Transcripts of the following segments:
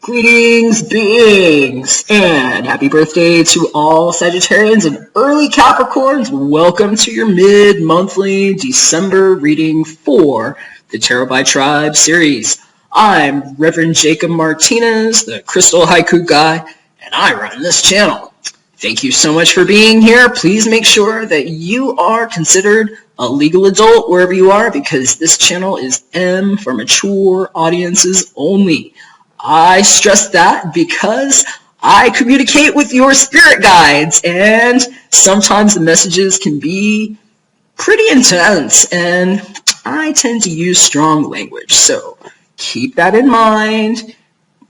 Greetings, beings, and happy birthday to all Sagittarians and early Capricorns. Welcome to your mid-monthly December reading for the Tarot by Tribe series. I'm Reverend Jakob Martinez, the Crystal Haiku Guy, and I run this channel. Thank you so much for being here. Please make sure that you are considered a legal adult wherever you are, because this channel is M for mature audiences only. I stress that because I communicate with your spirit guides, and sometimes the messages can be pretty intense, and I tend to use strong language. So keep that in mind,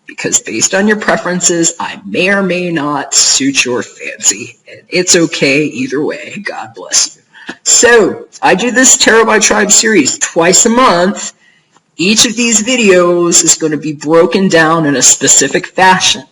because based on your preferences, I may or may not suit your fancy, and it's okay either way. God bless you. So I do this Tarot by Tribe series twice a month. Each of these videos is going to be broken down in a specific fashion.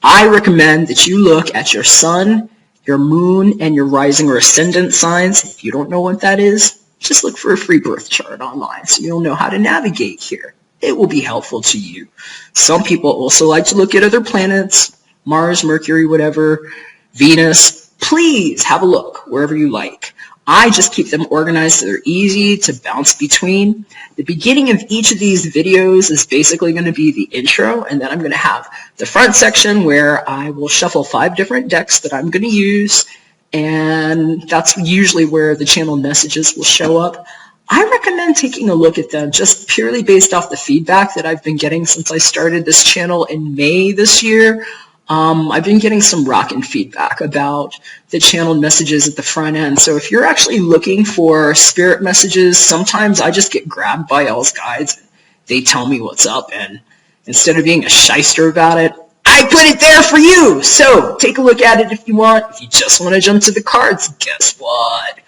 I recommend that you look at your sun, your moon, and your rising or ascendant signs. If you don't know what that is, just look for a free birth chart online so you'll know how to navigate here. It will be helpful to you. Some people also like to look at other planets, Mars, Mercury, whatever, Venus. Please have a look wherever you like. I just keep them organized so they're easy to bounce between. The beginning of each of these videos is basically going to be the intro, and then I'm going to have the front section where I will shuffle 5 different decks that I'm going to use, and that's usually where the channel messages will show up. I recommend taking a look at them just purely based off the feedback that I've been getting since I started this channel in May this year. I've been getting some rockin' feedback about the channeled messages at the front end. So if you're actually looking for spirit messages, sometimes I just get grabbed by y'all's guides. They tell me what's up, and instead of being a shyster about it, I put it there for you. So take a look at it if you want. If you just want to jump to the cards, guess what?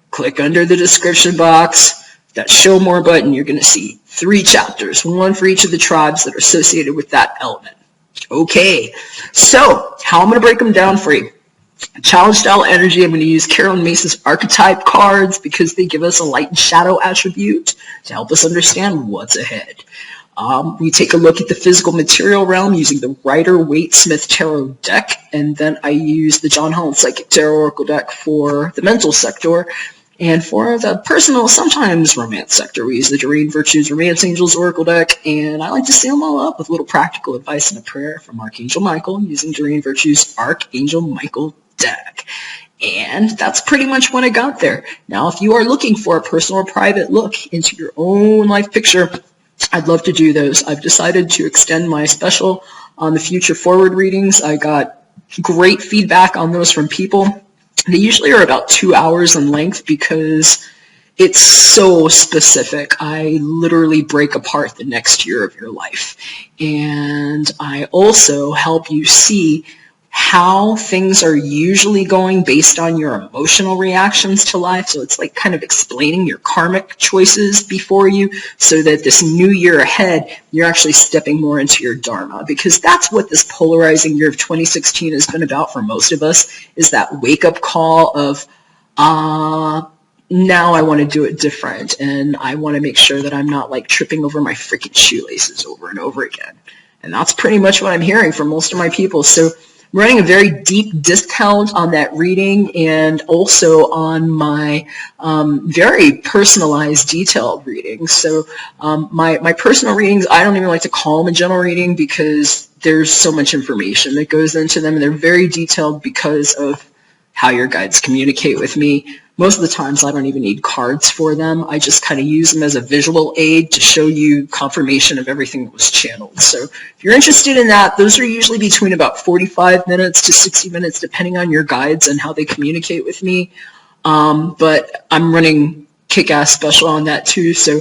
Click under the description box, that show more button. You're going to see 3 chapters, 1 for each of the tribes that are associated with that element. Okay, so how I'm going to break them down for you. Challenge style energy, I'm going to use Carolyn Mace's archetype cards because they give us a light and shadow attribute to help us understand what's ahead. We take a look at the physical material realm using the Rider-Waite-Smith Tarot deck, and then I use the John Holland Psychic Tarot Oracle deck for the mental sector. And for the personal, sometimes romance sector, we use the Doreen Virtues Romance Angels Oracle deck, and I like to seal them all up with a little practical advice and a prayer from Archangel Michael using Doreen Virtues Archangel Michael deck. And that's pretty much what I got there. Now, if you are looking for a personal or private look into your own life picture, I'd love to do those. I've decided to extend my special on the future forward readings. I got great feedback on those from people. They usually are about 2 hours in length because it's so specific. I literally break apart the next year of your life. And I also help you see how things are usually going based on your emotional reactions to life. So it's like kind of explaining your karmic choices before you, so that this new year ahead, you're actually stepping more into your dharma, because that's what this polarizing year of 2016 has been about for most of us, is that wake-up call of, now I want to do it different, and I want to make sure that I'm not like tripping over my freaking shoelaces over and over again. And that's pretty much what I'm hearing from most of my people. So I'm running a very deep discount on that reading, and also on my very personalized, detailed readings. So my personal readings, I don't even like to call them a general reading because there's so much information that goes into them, and they're very detailed because of how your guides communicate with me. Most of the times I don't even need cards for them. I just kind of use them as a visual aid to show you confirmation of everything that was channeled. So if you're interested in that, those are usually between about 45 minutes to 60 minutes, depending on your guides and how they communicate with me. But I'm running kick-ass special on that too. So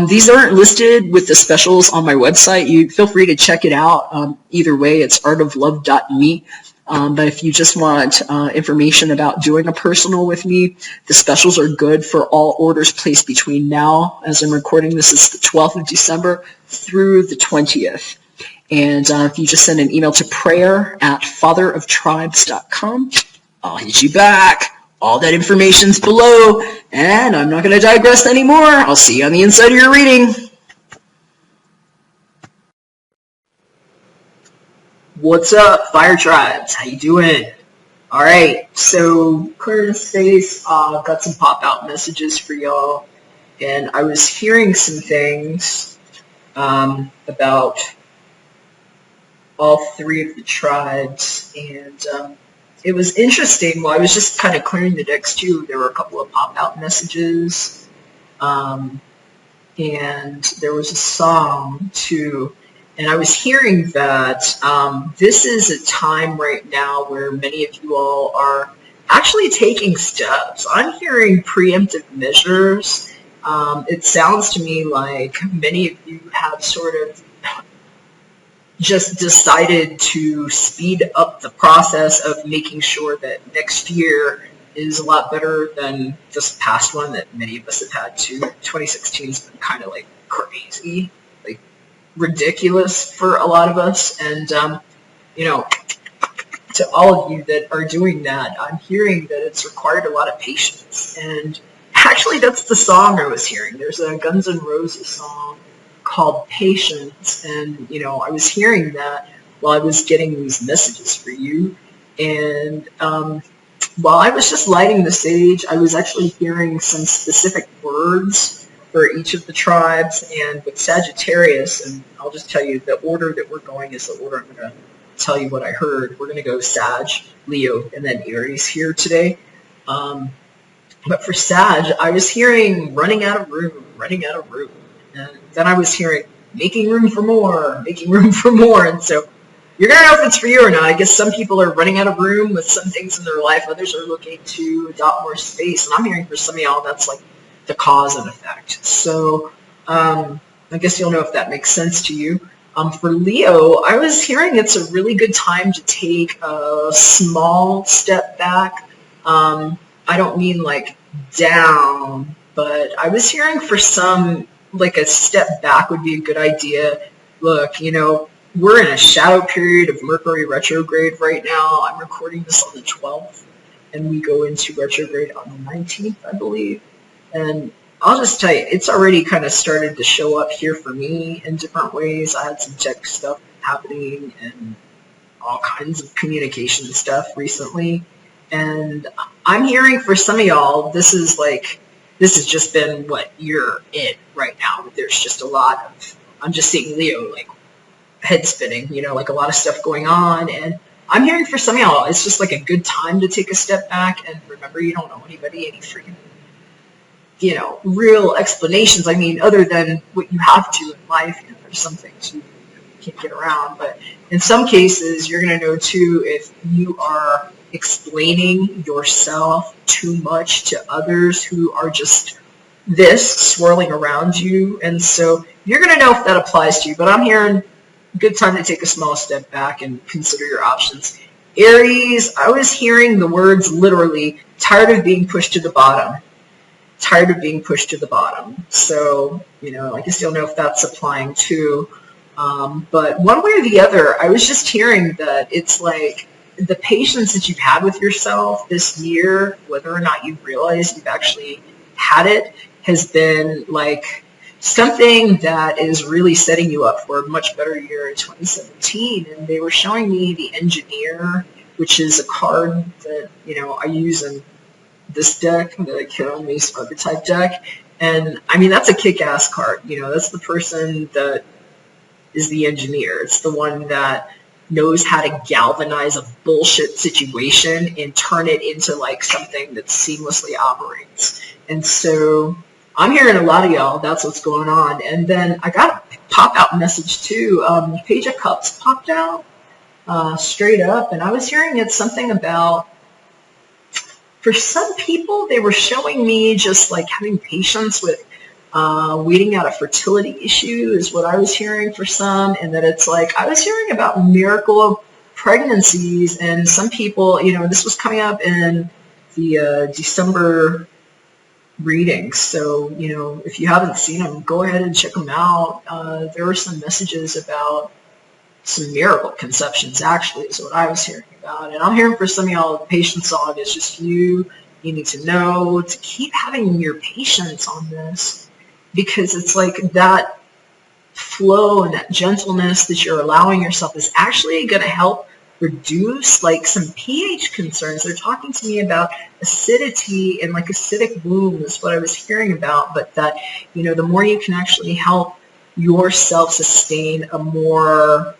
these aren't listed with the specials on my website. You feel free to check it out. Either way, it's artoflove.me. But if you just want information about doing a personal with me, the specials are good for all orders placed between now, as I'm recording this, is the 12th of December, through the 20th. And if you just send an email to prayer@fatheroftribes.com, I'll hit you back. All that information's below, and I'm not going to digress anymore. I'll see you on the inside of your reading. What's up, Fire Tribes? How you doing? All right, so clearing the space, got some pop-out messages for y'all, and I was hearing some things about all three of the tribes, and it was interesting. Well, I was just kind of clearing the decks too. There were a couple of pop-out messages, and there was a song too. And I was hearing that this is a time right now where many of you all are actually taking steps. I'm hearing preemptive measures. It sounds to me like many of you have sort of just decided to speed up the process of making sure that next year is a lot better than this past one that many of us have had too. 2016 has been kind of like crazy, like ridiculous for a lot of us. And, to all of you that are doing that, I'm hearing that it's required a lot of patience. And actually, that's the song I was hearing. There's a Guns N' Roses song called Patience, and I was hearing that while I was getting these messages for you. And while I was just lighting the sage, I was actually hearing some specific words for each of the tribes. And with Sagittarius, and I'll just tell you the order that we're going is the order I'm going to tell you what I heard. We're going to go Sag, Leo, and then Aries here today. But for Sag, I was hearing running out of room. And then I was hearing making room for more. And so you're going to know if it's for you or not. I guess some people are running out of room with some things in their life. Others are looking to adopt more space. And I'm hearing for some of y'all that's like the cause and effect. So I guess you'll know if that makes sense to you. For Leo, I was hearing it's a really good time to take a small step back. I don't mean like down, but I was hearing for some, like a step back would be a good idea. Look, we're in a shadow period of Mercury retrograde right now. I'm recording this on the 12th, and we go into retrograde on the 19th, I believe. And I'll just tell you, it's already kind of started to show up here for me in different ways. I had some tech stuff happening and all kinds of communication stuff recently. And I'm hearing for some of y'all, this has just been what you're in right now. There's just a lot of, I'm just seeing Leo, like, head spinning, like a lot of stuff going on. And I'm hearing for some of y'all, it's just like a good time to take a step back. And remember, you don't owe anybody any freaking, real explanations. I mean, other than what you have to in life, there's some things you can't get around. But in some cases, you're going to know too if you are explaining yourself too much to others who are just swirling around you. And so you're going to know if that applies to you. But I'm hearing good time to take a small step back and consider your options. Aries, I was hearing the words literally, tired of being pushed to the bottom. So, I guess you'll know if that's applying too. But one way or the other, I was just hearing that it's like the patience that you've had with yourself this year, whether or not you realize you've actually had it, has been like something that is really setting you up for a much better year in 2017. And they were showing me the Engineer, which is a card that, I use in this deck, the Carol Mace archetype deck. And I mean, that's a kick-ass card. That's the person that is the engineer. It's the one that knows how to galvanize a bullshit situation and turn it into like something that seamlessly operates. And so I'm hearing a lot of y'all, that's what's going on. And then I got a pop-out message too. Page of Cups popped out straight up, and I was hearing it's something about, for some people, they were showing me just like having patience with weeding out a fertility issue is what I was hearing for some. And that it's like, I was hearing about miracle pregnancies, and some people, this was coming up in the December readings. So, if you haven't seen them, go ahead and check them out. There were some messages about some miracle conceptions, actually, is what I was hearing about. And I'm hearing for some of y'all, the patience song is just you need to know to keep having your patience on this, because it's like that flow and that gentleness that you're allowing yourself is actually going to help reduce like some pH concerns. They're talking to me about acidity and like acidic wounds is what I was hearing about, but that, you know, the more you can actually help yourself sustain a more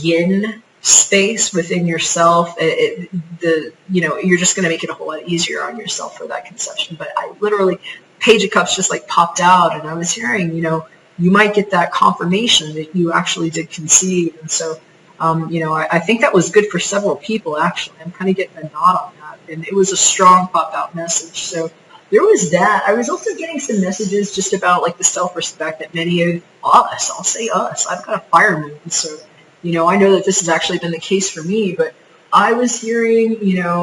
yin space within yourself, you're just going to make it a whole lot easier on yourself for that conception. But I literally, Page of Cups just like popped out, and I was hearing, you know, you might get that confirmation that you actually did conceive. And so, I think that was good for several people, actually. I'm kind of getting a nod on that. And it was a strong pop-out message. So there was that. I was also getting some messages just about like the self-respect that many of us, I'll say us, I've got a fire moon. So, I know that this has actually been the case for me, but I was hearing,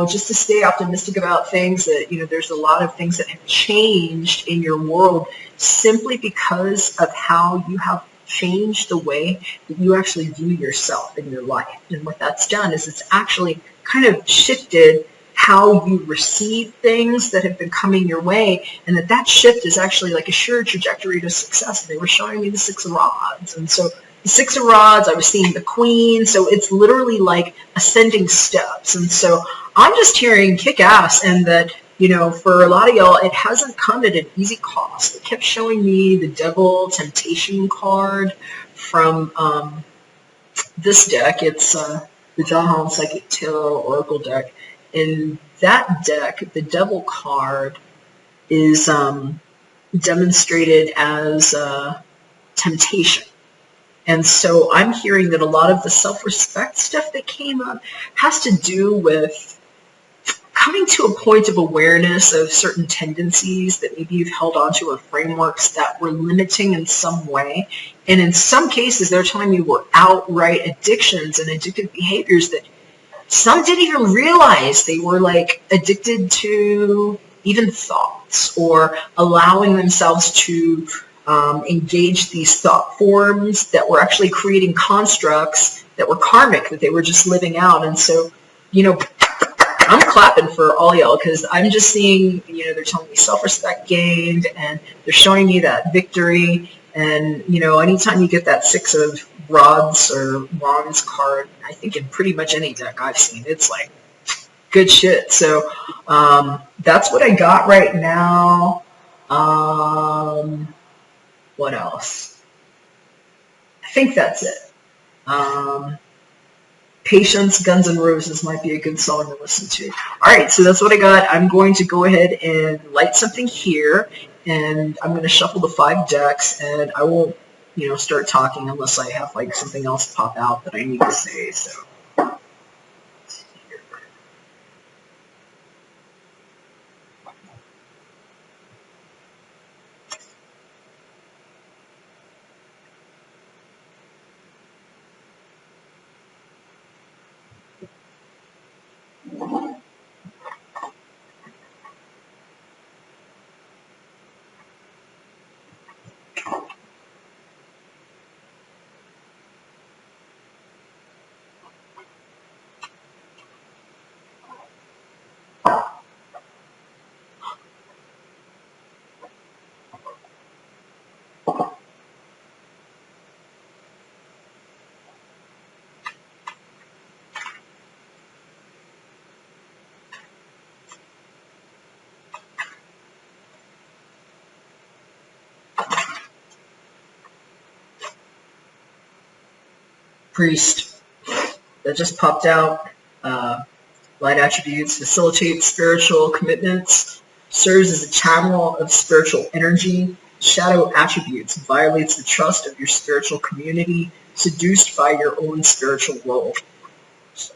just to stay optimistic about things, that, there's a lot of things that have changed in your world simply because of how you have changed the way that you actually view yourself in your life. And what that's done is it's actually kind of shifted how you receive things that have been coming your way, and that shift is actually like a sure trajectory to success. They were showing me the Six of Rods, and so the Six of Rods, I was seeing the Queen, so it's literally like ascending steps. And so I'm just hearing kick ass, and that, for a lot of y'all, it hasn't come at an easy cost. It kept showing me the Devil Temptation card from this deck. It's the John Holland Psychic Tarot Oracle deck. In that deck, the Devil card is demonstrated as temptation. And so I'm hearing that a lot of the self-respect stuff that came up has to do with coming to a point of awareness of certain tendencies that maybe you've held onto, or frameworks that were limiting in some way. And in some cases, they're telling me were outright addictions and addictive behaviors that some didn't even realize they were like addicted to, even thoughts, or allowing themselves to engage these thought forms that were actually creating constructs that were karmic, that they were just living out. And so, I'm clapping for all y'all, because I'm just seeing, they're telling me self-respect gained, and they're showing me that victory. And, anytime you get that Six of Rods or Wands card, I think in pretty much any deck I've seen, it's like good shit. So that's what I got right now. What else? I think that's it. Patience, Guns N' Roses might be a good song to listen to. All right, so that's what I got. I'm going to go ahead and light something here, and I'm going to shuffle the 5 decks, and I won't, start talking unless I have like something else pop out that I need to say. So. Priest, that just popped out. Light attributes: facilitates spiritual commitments, serves as a channel of spiritual energy. Shadow attributes: violates the trust of your spiritual community, seduced by your own spiritual role. So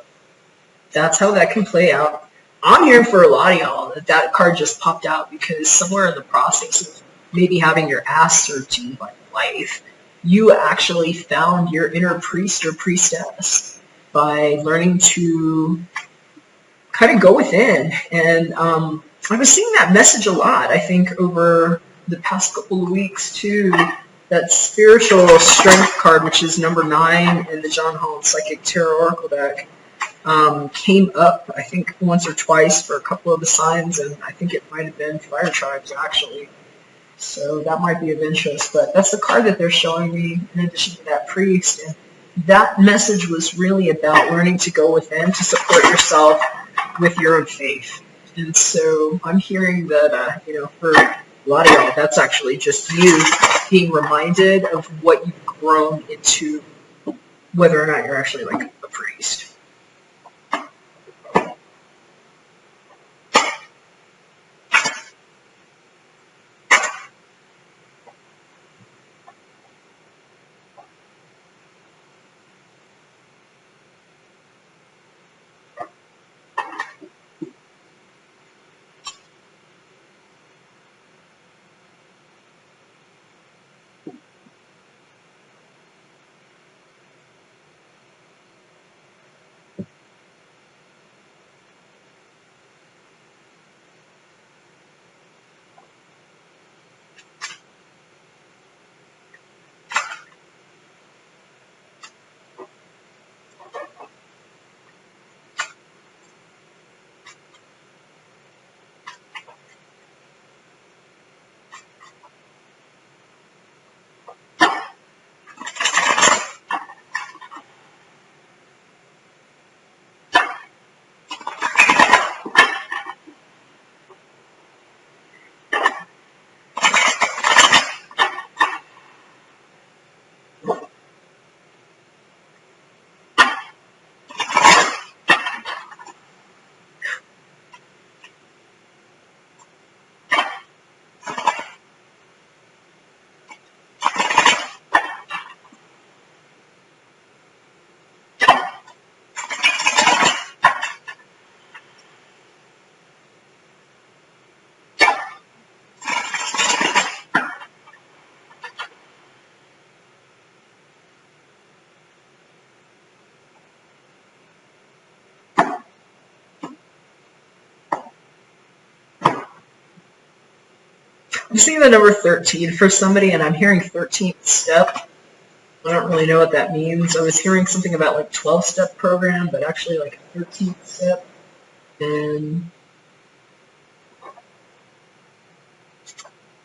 that's how that can play out. I'm hearing for a lot of y'all that card just popped out because somewhere in the process of maybe having your ass served to you by life, you actually found your inner priest or priestess by learning to kind of go within. And I was seeing that message a lot, I think, over the past couple of weeks, too. That spiritual strength card, which is number 9 in the John Holland Psychic Tarot Oracle deck, came up, I think, once or twice for a couple of the signs, and I think it might have been fire tribes, actually. So that might be of interest, but that's the card that they're showing me in addition to that priest. And that message was really about learning to go within to support yourself with your own faith. And so I'm hearing that, for a lot of y'all, that's actually just you being reminded of what you've grown into, whether or not you're actually like a priest. I'm seeing the number 13 for somebody, and I'm hearing 13th step. I don't really know what that means. I was hearing something about like 12-step program, but actually like a 13th step. And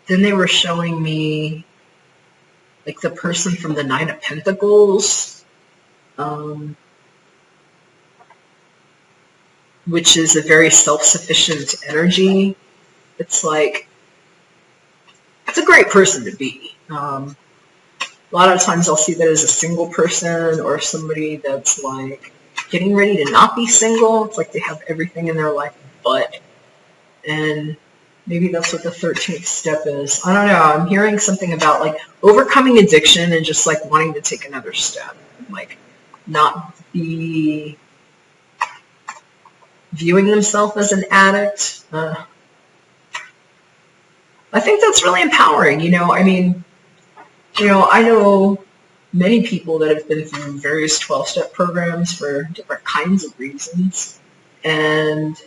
then they were showing me like the person from the Nine of Pentacles, which is a very self-sufficient energy. It's like, it's a great person to be. A lot of times I'll see that as a single person or somebody that's like getting ready to not be single. It's like they have everything in their life but. And maybe that's what the 13th step is. I don't know. I'm hearing something about like overcoming addiction and just like wanting to take another step. Like not be viewing themselves as an addict. I think that's really empowering. I know many people that have been through various 12-step programs for different kinds of reasons. And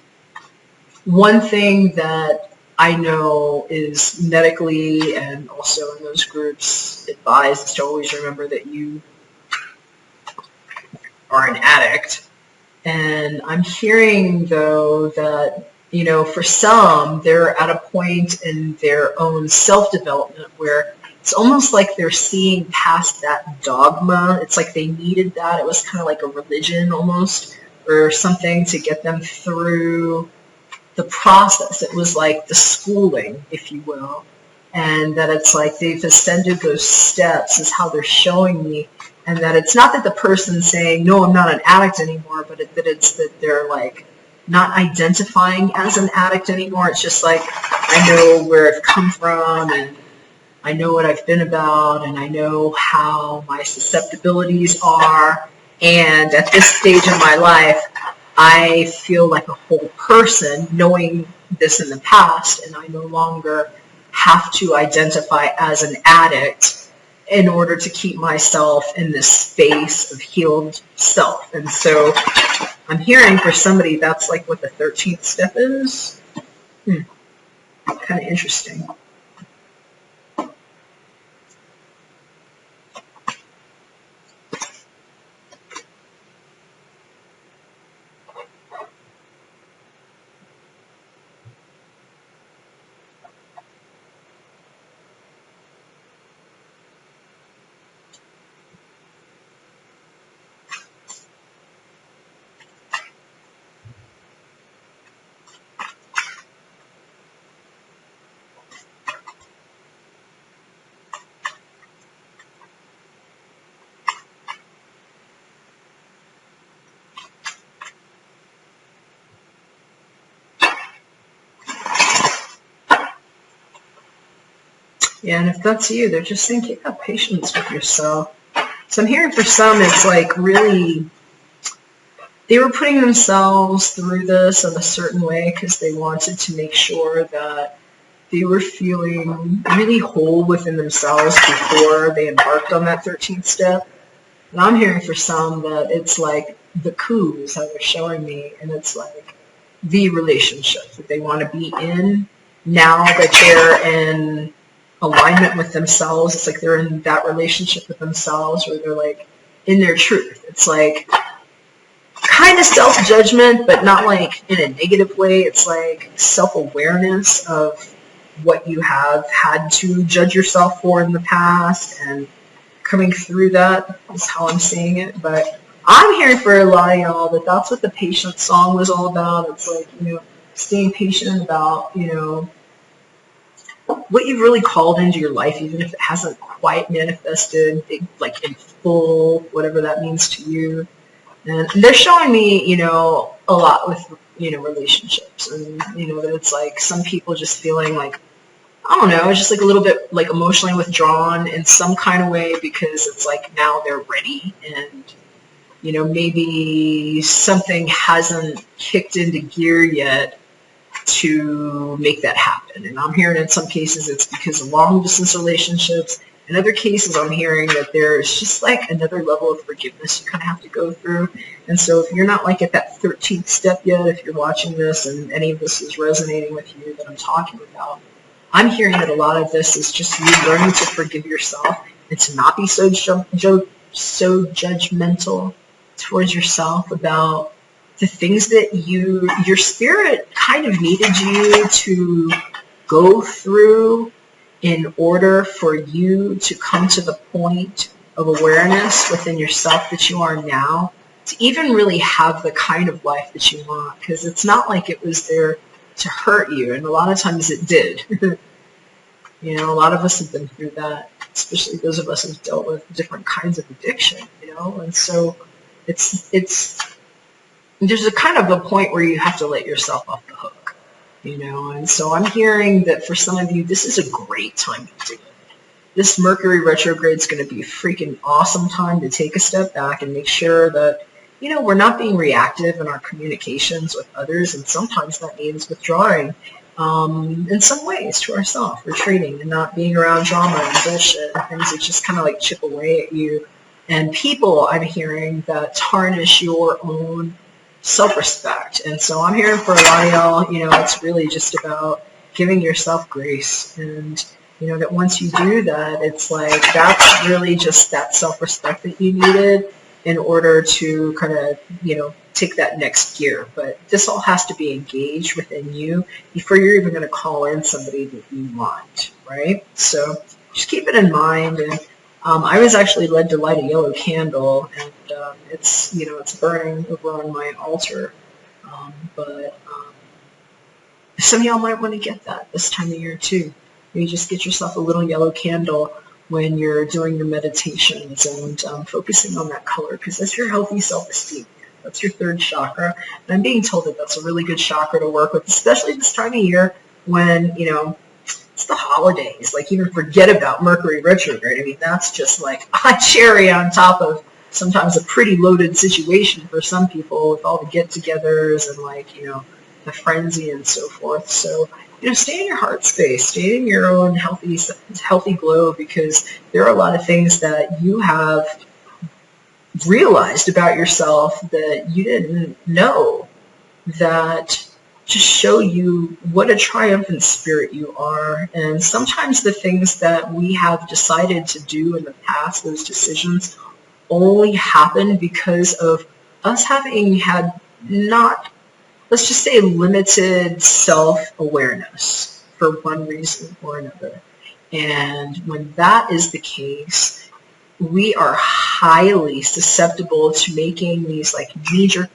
one thing that I know is medically and also in those groups advised is to always remember that you are an addict. And I'm hearing, though, that, for some, they're at a point in their own self-development where it's almost like they're seeing past that dogma. It's like they needed that. It was kind of like a religion almost, or something to get them through the process. It was like the schooling, if you will. And that it's like they've ascended those steps is how they're showing me. And that it's not that the person's saying, no, I'm not an addict anymore, but that it's that they're like not identifying as an addict anymore. It's just like, I know where I've come from and I know what I've been about and I know how my susceptibilities are. And at this stage in my life, I feel like a whole person knowing this in the past, and I no longer have to identify as an addict in order to keep myself in this space of healed self. And so I'm hearing for somebody that's like what the 13th step is. Kind of interesting. Yeah, and if that's you, they're just saying, keep that patience with yourself. So I'm hearing for some, it's like really, they were putting themselves through this in a certain way because they wanted to make sure that they were feeling really whole within themselves before they embarked on that 13th step. And I'm hearing for some that it's like the coup is how they're showing me, and it's like the relationship that they want to be in now that they're in alignment with themselves. It's like they're in that relationship with themselves where they're like in their truth. It's like kind of self-judgment, but not like in a negative way. It's like self-awareness of what you have had to judge yourself for in the past, and coming through that is how I'm seeing it. But I'm hearing for a lot of y'all that that's what the patient song was all about. It's like, staying patient about, what you've really called into your life, even if it hasn't quite manifested, like in full, whatever that means to you. And they're showing me, a lot with, relationships. And, that it's like some people just feeling like, I don't know, it's just like a little bit like emotionally withdrawn in some kind of way because it's like now they're ready and, maybe something hasn't kicked into gear yet to make that happen. And I'm hearing in some cases it's because of long distance relationships. In other cases, I'm hearing that there's just like another level of forgiveness you kind of have to go through. And so if you're not like at that 13th step yet, if you're watching this and any of this is resonating with you that I'm talking about, I'm hearing that a lot of this is just you learning to forgive yourself and to not be so judgmental towards yourself about the things that your spirit kind of needed you to go through in order for you to come to the point of awareness within yourself that you are now, to even really have the kind of life that you want. Because it's not like it was there to hurt you, and a lot of times it did. A lot of us have been through that, especially those of us who've dealt with different kinds of addiction, and so there's a kind of a point where you have to let yourself off the hook, and so I'm hearing that for some of you, this is a great time to do it. This Mercury retrograde is going to be a freaking awesome time to take a step back and make sure that, we're not being reactive in our communications with others, and sometimes that means withdrawing in some ways to ourselves, retreating and not being around drama and bullshit and things that just kind of like chip away at you. And people, I'm hearing, that tarnish your own self-respect. And so I'm hearing for a lot of y'all, it's really just about giving yourself grace. And, that once you do that, it's like that's really just that self-respect that you needed in order to kind of, take that next gear. But this all has to be engaged within you before you're even going to call in somebody that you want, right? So just keep it in mind. And I was actually led to light a yellow candle, and it's, it's burning over on my altar. But some of y'all might want to get that this time of year too. You just get yourself a little yellow candle when you're doing your meditations and focusing on that color, because that's your healthy self-esteem. That's your third chakra. And I'm being told that that's a really good chakra to work with, especially this time of year when, it's the holidays. Like, even forget about Mercury retrograde. I mean, that's just like a cherry on top of sometimes a pretty loaded situation for some people with all the get-togethers and, like, the frenzy and so forth. So, stay in your heart space, stay in your own healthy glow, because there are a lot of things that you have realized about yourself that you didn't know, that just show you what a triumphant spirit you are. And sometimes the things that we have decided to do in the past, those decisions, only happen because of us having had not, let's just say, limited self-awareness for one reason or another. And when that is the case, we are highly susceptible to making these like knee-jerk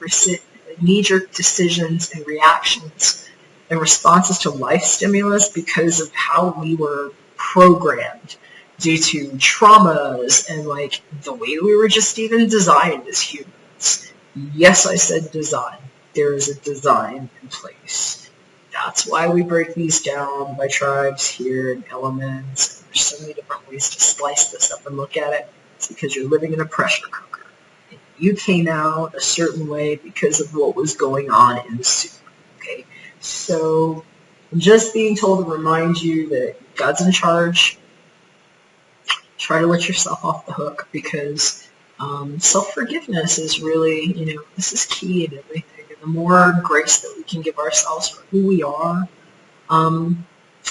decisions and reactions and responses to life stimulus because of how we were programmed due to traumas and like the way we were just even designed as humans. Yes, I said design. There is a design in place. That's why we break these down by tribes here and elements. There's so many different ways to slice this up and look at it. It's because you're living in a pressure cooker. You came out a certain way because of what was going on in the soup. Okay, so I'm just being told to remind you that God's in charge. Try to let yourself off the hook, because self-forgiveness is really, this is key in everything. And the more grace that we can give ourselves for who we are,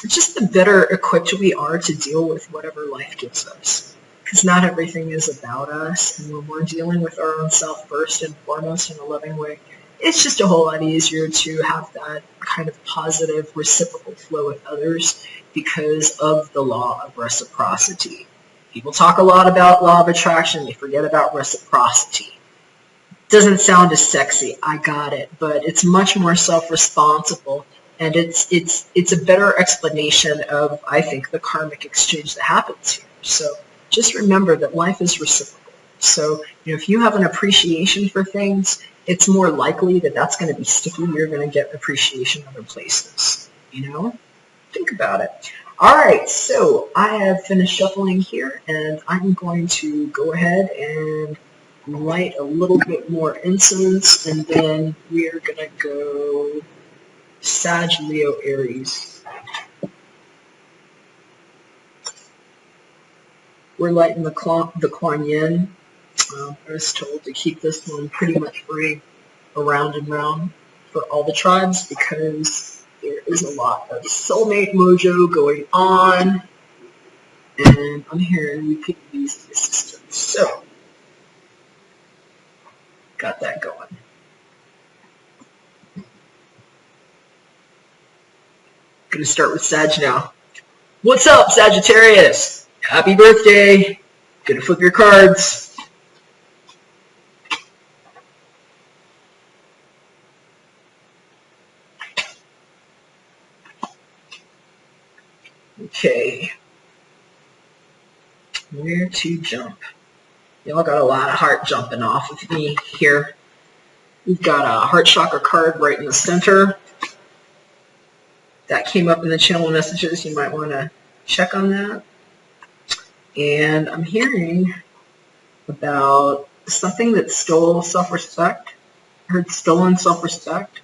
just the better equipped we are to deal with whatever life gives us. Because not everything is about us, and when we're dealing with our own self first and foremost in a loving way, it's just a whole lot easier to have that kind of positive reciprocal flow with others because of the law of reciprocity. People talk a lot about law of attraction, they forget about reciprocity. Doesn't sound as sexy, I got it, but it's much more self-responsible, and it's a better explanation of, I think, the karmic exchange that happens here. So just remember that life is reciprocal. So, if you have an appreciation for things, it's more likely that that's going to be sticky. You're going to get appreciation other places. Think about it. All right, so I have finished shuffling here, and I'm going to go ahead and light a little bit more incense, and then we are going to go Sag, Leo, Aries. We're lighting the Kuan Yin. I was told to keep this one pretty much free around and round for all the tribes, because there is a lot of soulmate mojo going on, and I'm hearing we could use the assistance. So, got that going. Gonna start with Sag now. What's up, Sagittarius? Happy birthday. Gonna flip your cards. Okay. Where to jump? Y'all got a lot of heart jumping off of me here. We've got a heart chakra card right in the center. That came up in the channel messages. You might want to check on that. And I'm hearing about something that stole self-respect. I heard stolen self-respect,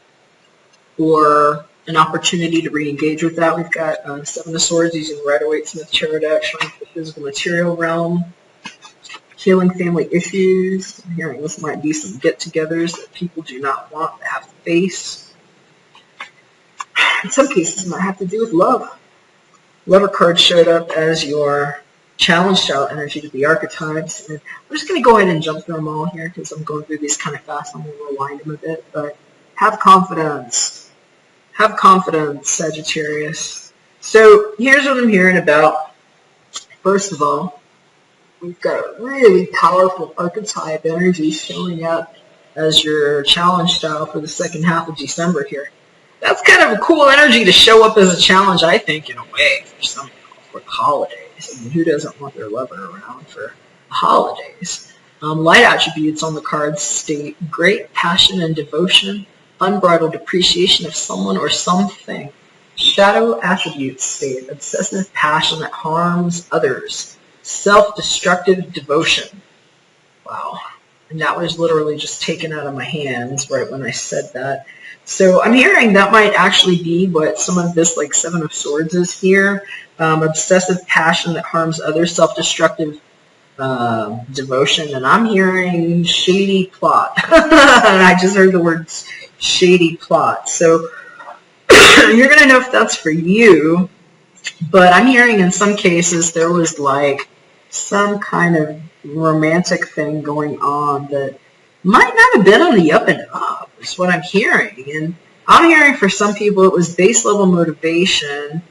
or an opportunity to re-engage with that. We've got Seven of Swords using Rider-Waite-Smith Tarot deck, showing the physical material realm. Healing family issues. I'm hearing this might be some get-togethers that people do not want to have to face. In some cases, it might have to do with love. Lover card showed up as your challenge style energy to the archetypes. And I'm just going to go ahead and jump through them all here because I'm going through these kind of fast. I'm going to rewind them a bit. But have confidence. Have confidence, Sagittarius. So here's what I'm hearing about. First of all, we've got a really powerful archetype energy showing up as your challenge style for the second half of December here. That's kind of a cool energy to show up as a challenge, I think, in a way, for the holidays. I mean, who doesn't want their lover around for the holidays? Light attributes on the cards state great passion and devotion, unbridled appreciation of someone or something. Shadow attributes state obsessive passion that harms others, self-destructive devotion. Wow. And that was literally just taken out of my hands right when I said that. So I'm hearing that might actually be what some of this like Seven of Swords is here. Obsessive passion that harms others, self-destructive devotion. And I'm hearing shady plot. I just heard the words shady plot. So you're going to know if that's for you. But I'm hearing in some cases there was like some kind of romantic thing going on that might not have been on the up and up, is what I'm hearing. And I'm hearing for some people it was base level motivation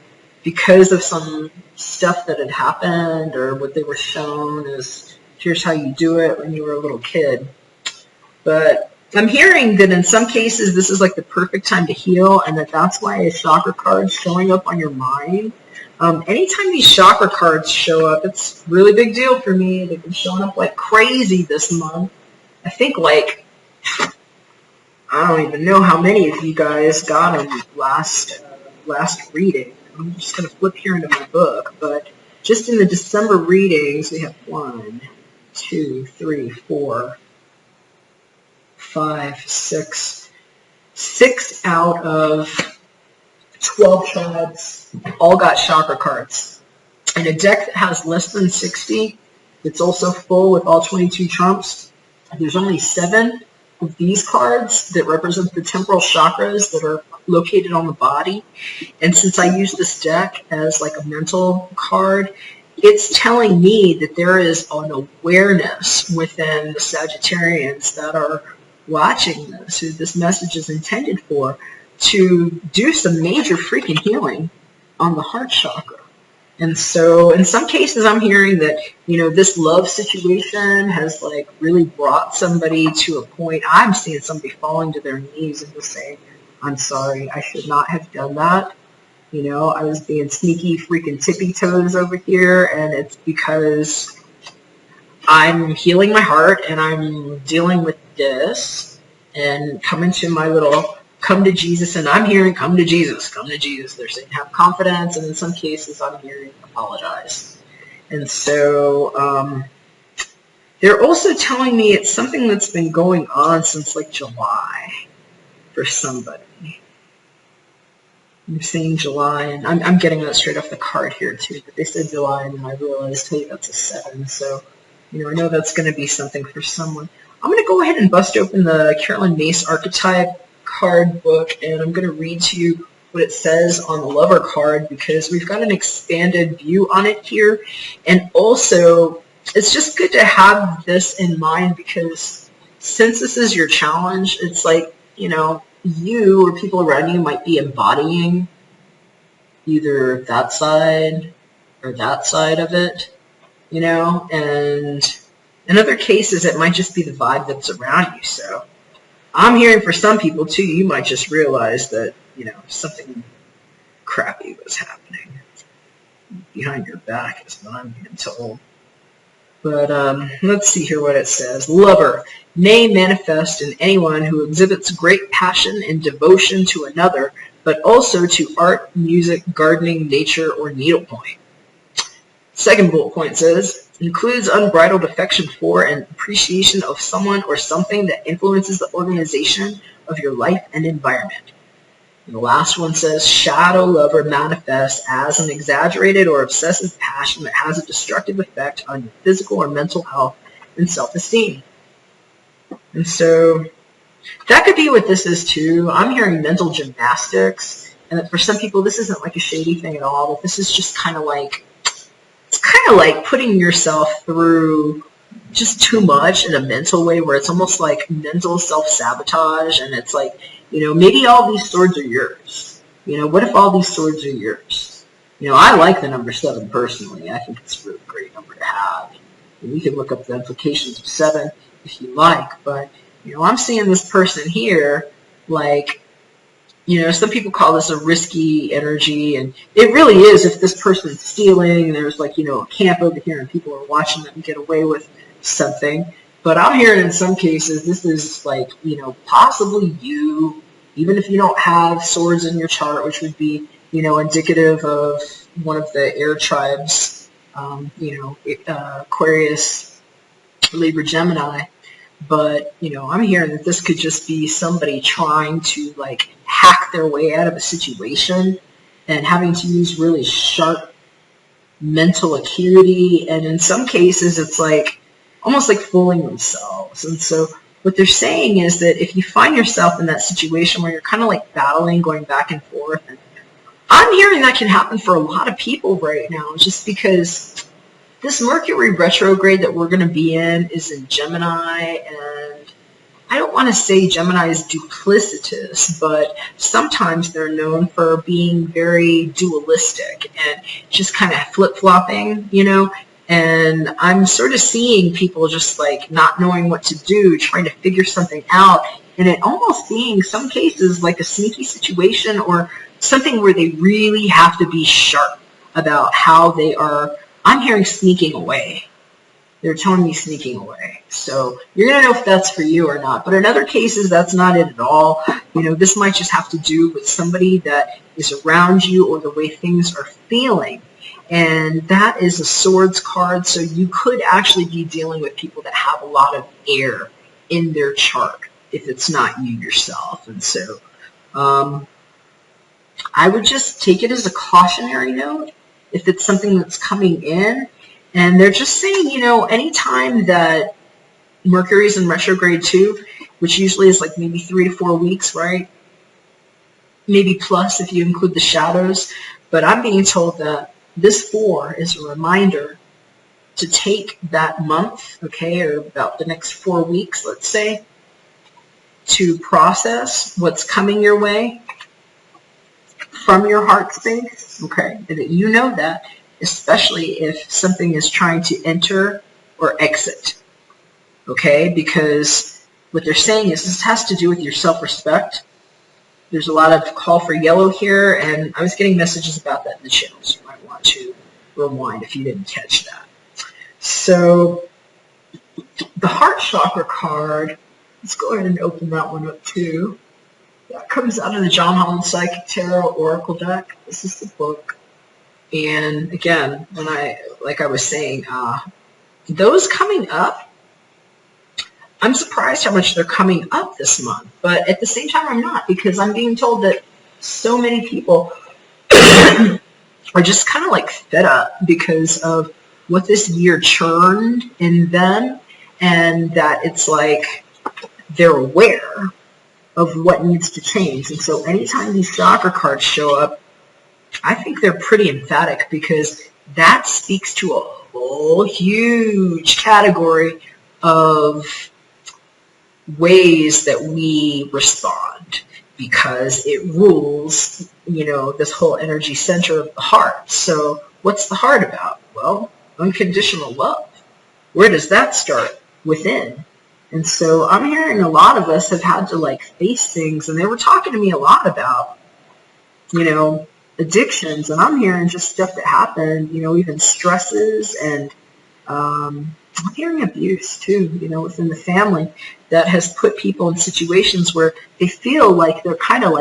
because of some stuff that had happened or what they were shown as here's how you do it when you were a little kid. But I'm hearing that in some cases this is like the perfect time to heal, and that's why a chakra card showing up on your mind. Anytime these chakra cards show up, it's a really big deal for me. They've been showing up like crazy this month. I think like I don't even know how many of you guys got them last reading. I'm just going to flip here into my book, but just in the December readings, we have 1, 2, 3, 4, 5, 6 out of 12 tribes all got chakra cards. And a deck that has less than 60, it's also full with all 22 trumps. There's only 7 of these cards that represent the temporal chakras that are located on the body. And since I use this deck as like a mental card, it's telling me that there is an awareness within the Sagittarians that are watching this, who this message is intended for, to do some major freaking healing on the heart chakra. And so in some cases I'm hearing that, this love situation has like really brought somebody to a point. I'm seeing somebody falling to their knees and just saying, I'm sorry, I should not have done that. I was being sneaky freaking tippy toes over here, and it's because I'm healing my heart and I'm dealing with this and coming to my little come to Jesus, and I'm hearing come to Jesus, come to Jesus. They're saying have confidence, and in some cases I'm hearing apologize. And so they're also telling me it's something that's been going on since like July for somebody. I'm saying July, and I'm getting that straight off the card here too, but they said July, and then I realized, hey, that's a 7, so I know that's going to be something for someone. I'm going to go ahead and bust open the Carolyn Mace archetype card book, and I'm going to read to you what it says on the lover card, because we've got an expanded view on it here. And also, it's just good to have this in mind, because since this is your challenge, it's like, you or people around you might be embodying either that side or that side of it, and in other cases, it might just be the vibe that's around you. So I'm hearing for some people, too, you might just realize that, something crappy was happening behind your back is what I'm being told. But let's see here what it says. Lover may manifest in anyone who exhibits great passion and devotion to another, but also to art, music, gardening, nature, or needlepoint. Second bullet point says, includes unbridled affection for and appreciation of someone or something that influences the organization of your life and environment. And the last one says, shadow lover manifests as an exaggerated or obsessive passion that has a destructive effect on your physical or mental health and self-esteem. And so that could be what this is too. I'm hearing mental gymnastics, and that for some people this isn't like a shady thing at all, but this is just kind of like, it's kind of like putting yourself through just too much in a mental way, where it's almost like mental self-sabotage, and it's like, maybe all these swords are yours. What if all these swords are yours? I like the number 7 personally. I think it's a really great number to have. And you can look up the implications of 7 if you like, but, I'm seeing this person here, like, some people call this a risky energy, and it really is if this person's stealing, and there's like, a camp over here and people are watching them get away with something. But I'm hearing in some cases this is like, possibly you, even if you don't have swords in your chart, which would be, indicative of one of the air tribes, Aquarius, Libra, Gemini. But, I'm hearing that this could just be somebody trying to, like, hack their way out of a situation and having to use really sharp mental acuity. And in some cases, it's like, almost like fooling themselves. And so what they're saying is that if you find yourself in that situation where you're kind of like battling, going back and forth, and I'm hearing that can happen for a lot of people right now, just because this Mercury retrograde that we're going to be in is in Gemini, and I don't want to say Gemini is duplicitous, but sometimes they're known for being very dualistic and just kind of flip-flopping, and I'm sort of seeing people just like not knowing what to do, trying to figure something out, and it almost being some cases like a sneaky situation or something where they really have to be sharp about how they are, I'm hearing, sneaking away. they're telling you sneaking away. So you're going to know if that's for you or not. But in other cases, that's not it at all. This might just have to do with somebody that is around you or the way things are feeling. And that is a Swords card. So you could actually be dealing with people that have a lot of air in their chart if it's not you yourself. And so I would just take it as a cautionary note if it's something that's coming in. And they're just saying, anytime that Mercury's in retrograde too, which usually is like maybe 3 to 4 weeks, right? Maybe plus if you include the shadows. But I'm being told that this 4 is a reminder to take that month, okay, or about the next 4 weeks, let's say, to process what's coming your way from your heart space, okay, and that you know that, especially if something is trying to enter or exit, okay, because what they're saying is this has to do with your self-respect. There's a lot of call for yellow here, and I was getting messages about that in the channel, so you might want to rewind if you didn't catch that. So the heart chakra card, let's go ahead and open that one up too. That comes out of the John Holland Psychic Tarot Oracle deck. This is the book. And again, like I was saying, those coming up, I'm surprised how much they're coming up this month. But at the same time, I'm not, because I'm being told that so many people are just kind of like fed up because of what this year churned in them, and that it's like they're aware of what needs to change. And so anytime these chakra cards show up, I think they're pretty emphatic, because that speaks to a whole huge category of ways that we respond, because it rules, this whole energy center of the heart. So what's the heart about? Well, unconditional love. Where does that start? Within. And so I'm hearing a lot of us have had to face things, and they were talking to me a lot about, addictions, and I'm hearing just stuff that happened, even stresses, and I'm hearing abuse too, within the family that has put people in situations where they feel like they're kind of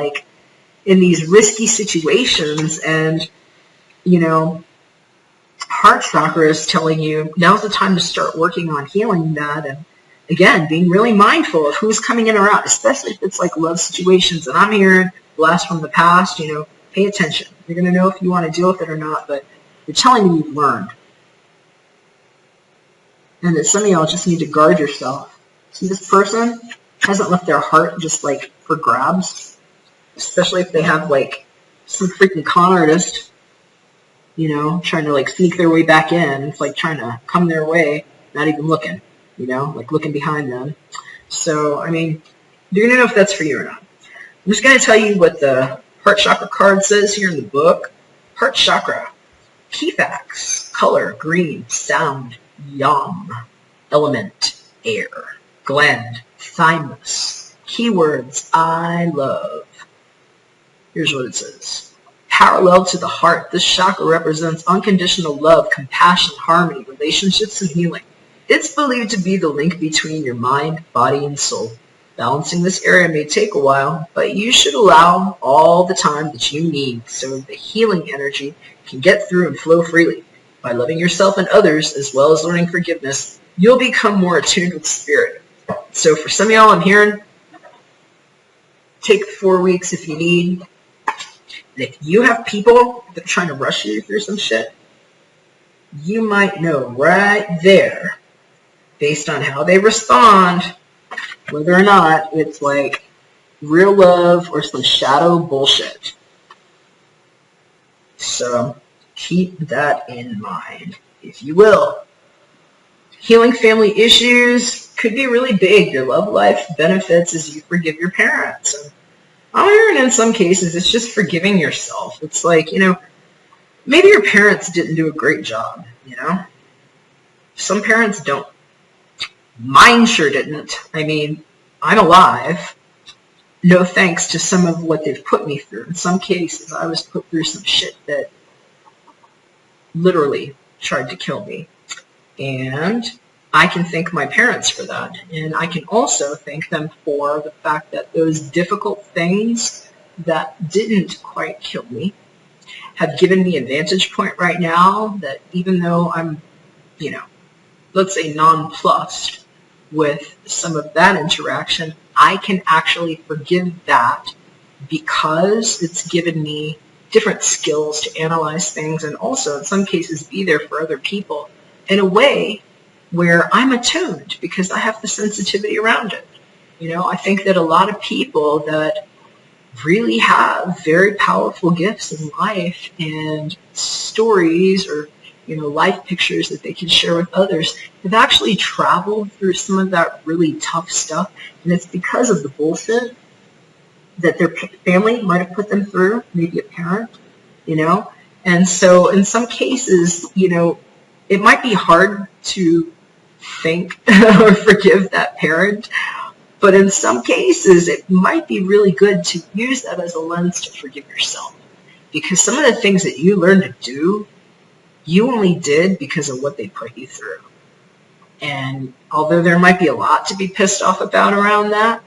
in these risky situations, and, heart chakra is telling you now's the time to start working on healing that, and again, being really mindful of who's coming in or out, especially if it's love situations. And I'm hearing blast from the past, pay attention. You're going to know if you want to deal with it or not, but you're telling me you've learned. And that some of y'all just need to guard yourself. See, this person hasn't left their heart just for grabs, especially if they have some freaking con artist, trying to sneak their way back in. It's trying to come their way, not even looking. Looking behind them. So, I mean, you're going to know if that's for you or not. I'm just going to tell you what the heart chakra card says here in the book. Heart chakra. Key facts. Color, green. Sound, yum. Element, air. Gland, thymus. Keywords, I love. Here's what it says. Parallel to the heart, this chakra represents unconditional love, compassion, harmony, relationships, and healing. It's believed to be the link between your mind, body, and soul. Balancing this area may take a while, but you should allow all the time that you need so the healing energy can get through and flow freely. By loving yourself and others, as well as learning forgiveness, you'll become more attuned with spirit. So for some of y'all, I'm hearing, take 4 weeks if you need. And if you have people that are trying to rush you through some shit, you might know right there, based on how they respond, whether or not it's real love or some shadow bullshit. So keep that in mind, if you will. Healing family issues could be really big. Your love life benefits as you forgive your parents. And I'm hearing in some cases it's just forgiving yourself. It's maybe your parents didn't do a great job, Some parents don't. Mine sure didn't. I mean, I'm alive. No thanks to some of what they've put me through. In some cases, I was put through some shit that literally tried to kill me. And I can thank my parents for that. And I can also thank them for the fact that those difficult things that didn't quite kill me have given me a vantage point right now that even though I'm, let's say nonplussed with some of that interaction, I can actually forgive that because it's given me different skills to analyze things and also in some cases be there for other people in a way where I'm attuned because I have the sensitivity around it. I think that a lot of people that really have very powerful gifts in life and stories or life pictures that they can share with others have actually traveled through some of that really tough stuff, and it's because of the bullshit that their family might have put them through, maybe a parent, and so in some cases, it might be hard to think or forgive that parent, but in some cases, it might be really good to use that as a lens to forgive yourself. Because some of the things that you learned to do, you only did because of what they put you through. And although there might be a lot to be pissed off about around that,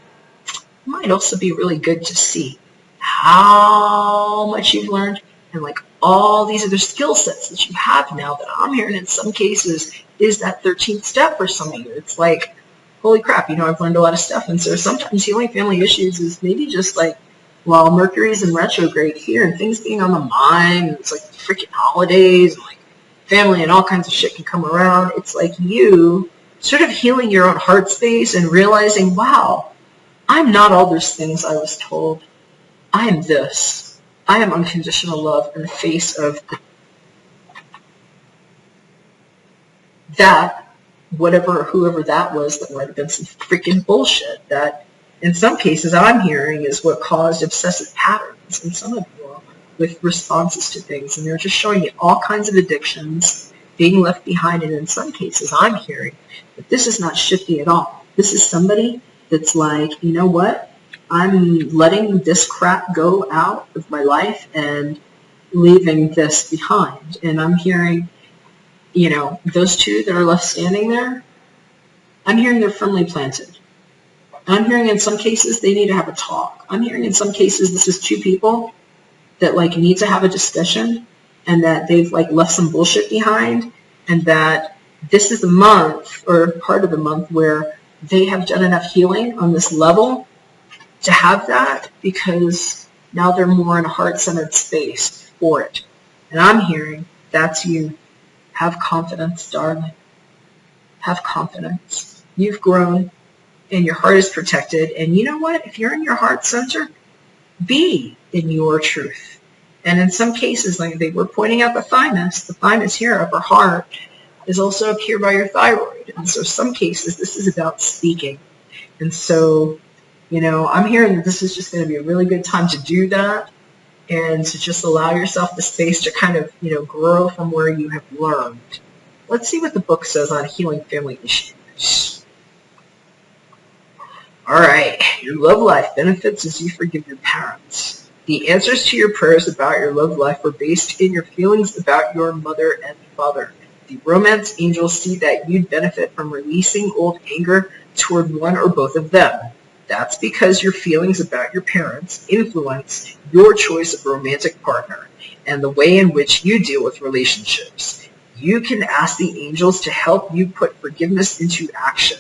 it might also be really good to see how much you've learned and like all these other skill sets that you have now that I'm hearing in some cases is that 13th step for some of you. It's like, holy crap, I've learned a lot of stuff. And so sometimes healing family issues is maybe just like, while Mercury's in retrograde here and things being on the mind, and it's like freaking holidays and like family and all kinds of shit can come around. It's like you sort of healing your own heart space and realizing, wow, I'm not all those things I was told. I am this. I am unconditional love in the face of that. Whoever that was, that might have been some freaking bullshit that in some cases I'm hearing is what caused obsessive patterns in some of you all with responses to things. And they're just showing you all kinds of addictions being left behind. And in some cases I'm hearing that this is not shifty at all. This is somebody that's like, you know what? I'm letting this crap go out of my life and leaving this behind. And I'm hearing, those two that are left standing there, I'm hearing they're firmly planted. I'm hearing in some cases they need to have a talk. I'm hearing in some cases this is two people that like need to have a discussion and that they've like left some bullshit behind and that this is the month or part of the month where they have done enough healing on this level to have that because now they're more in a heart-centered space for it. And I'm hearing that's you. Have confidence, darling. Have confidence. You've grown and your heart is protected. And you know what? If you're in your heart center, be in your truth. And in some cases, like they were pointing out the thymus here, upper heart, is also up here by your thyroid. And so some cases, this is about speaking. And so, I'm hearing that this is just going to be a really good time to do that. And to just allow yourself the space to kind of, grow from where you have learned. Let's see what the book says on healing family issues. All right. Your love life benefits as you forgive your parents. The answers to your prayers about your love life were based in your feelings about your mother and father. The romance angels see that you'd benefit from releasing old anger toward one or both of them. That's because your feelings about your parents influence your choice of romantic partner and the way in which you deal with relationships. You can ask the angels to help you put forgiveness into action.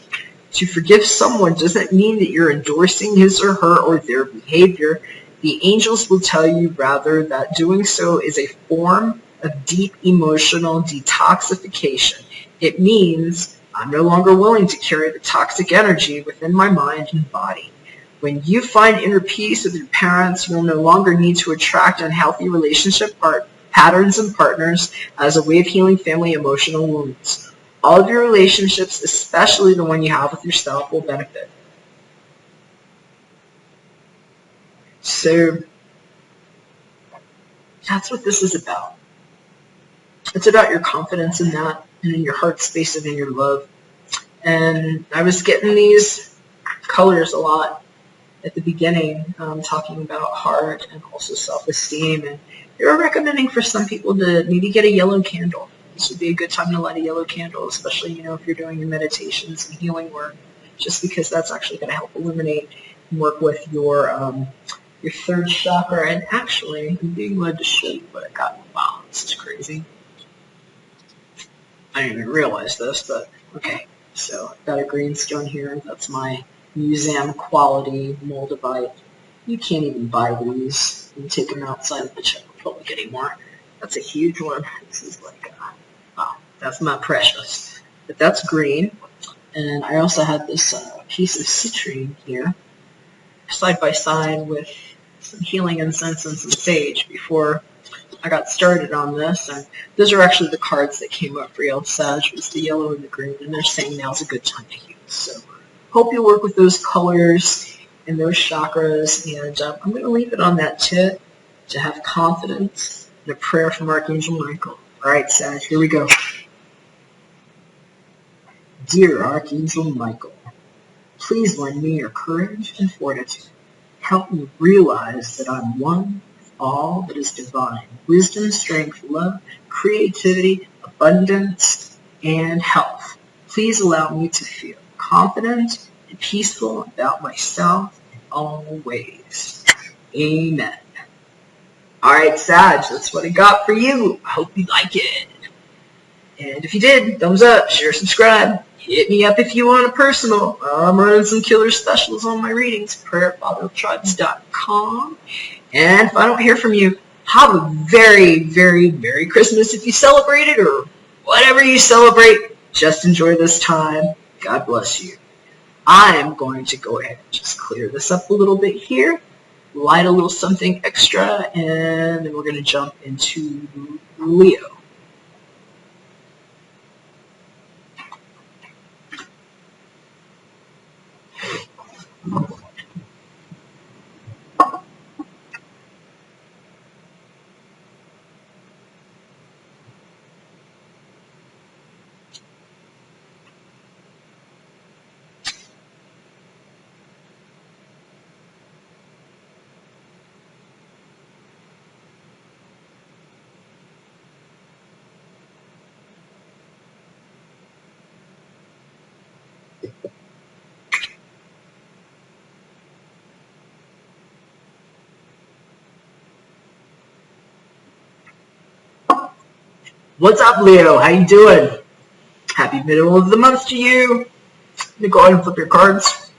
To forgive someone doesn't mean that you're endorsing his or her or their behavior. The angels will tell you rather that doing so is a form of deep emotional detoxification. It means I'm no longer willing to carry the toxic energy within my mind and body. When you find inner peace with your parents, you'll no longer need to attract unhealthy relationship patterns and partners as a way of healing family emotional wounds. All of your relationships, especially the one you have with yourself, will benefit. So that's what this is about. It's about your confidence in that and in your heart space and in your love. And I was getting these colors a lot at the beginning, talking about heart and also self-esteem. And they were recommending for some people to maybe get a yellow candle. this would be a good time to light a yellow candle, especially, if you're doing your meditations and healing work, just because that's actually going to help illuminate and work with your third chakra. And actually, I'm being led to show you what I got. Wow, this is crazy. I didn't even realize this, but okay. So I've got a green stone here. That's my museum quality moldavite. You can't even buy these. You take them outside of the Czech Republic anymore. That's a huge one. This is like, wow, that's not precious. But that's green. And I also had this piece of citrine here, side by side with some healing incense and some sage before I got started on this. And those are actually the cards that came up for you, Sag, was the yellow and the green. And they're saying now's a good time to use. So hope you work with those colors and those chakras. And I'm going to leave it on that tip to have confidence and a prayer from Archangel Michael. All right, Sag, here we go. Dear Archangel Michael, please lend me your courage and fortitude. Help me realize that I'm one with all that is divine. Wisdom, strength, love, creativity, abundance, and health. Please allow me to feel confident and peaceful about myself in all ways. Amen. All right, Sag, that's what I got for you. I hope you like it. And if you did, thumbs up, share, subscribe. Hit me up if you want a personal. I'm running some killer specials on my readings. prayerfathertribes.com. And if I don't hear from you, have a very, very Merry Christmas if you celebrate it, or whatever you celebrate. Just enjoy this time. God bless you. I am going to go ahead and just clear this up a little bit here, light a little something extra, and then we're going to jump into Leo. What's up, Leo? How you doing? Happy middle of the month to you. Let me go ahead and flip your cards.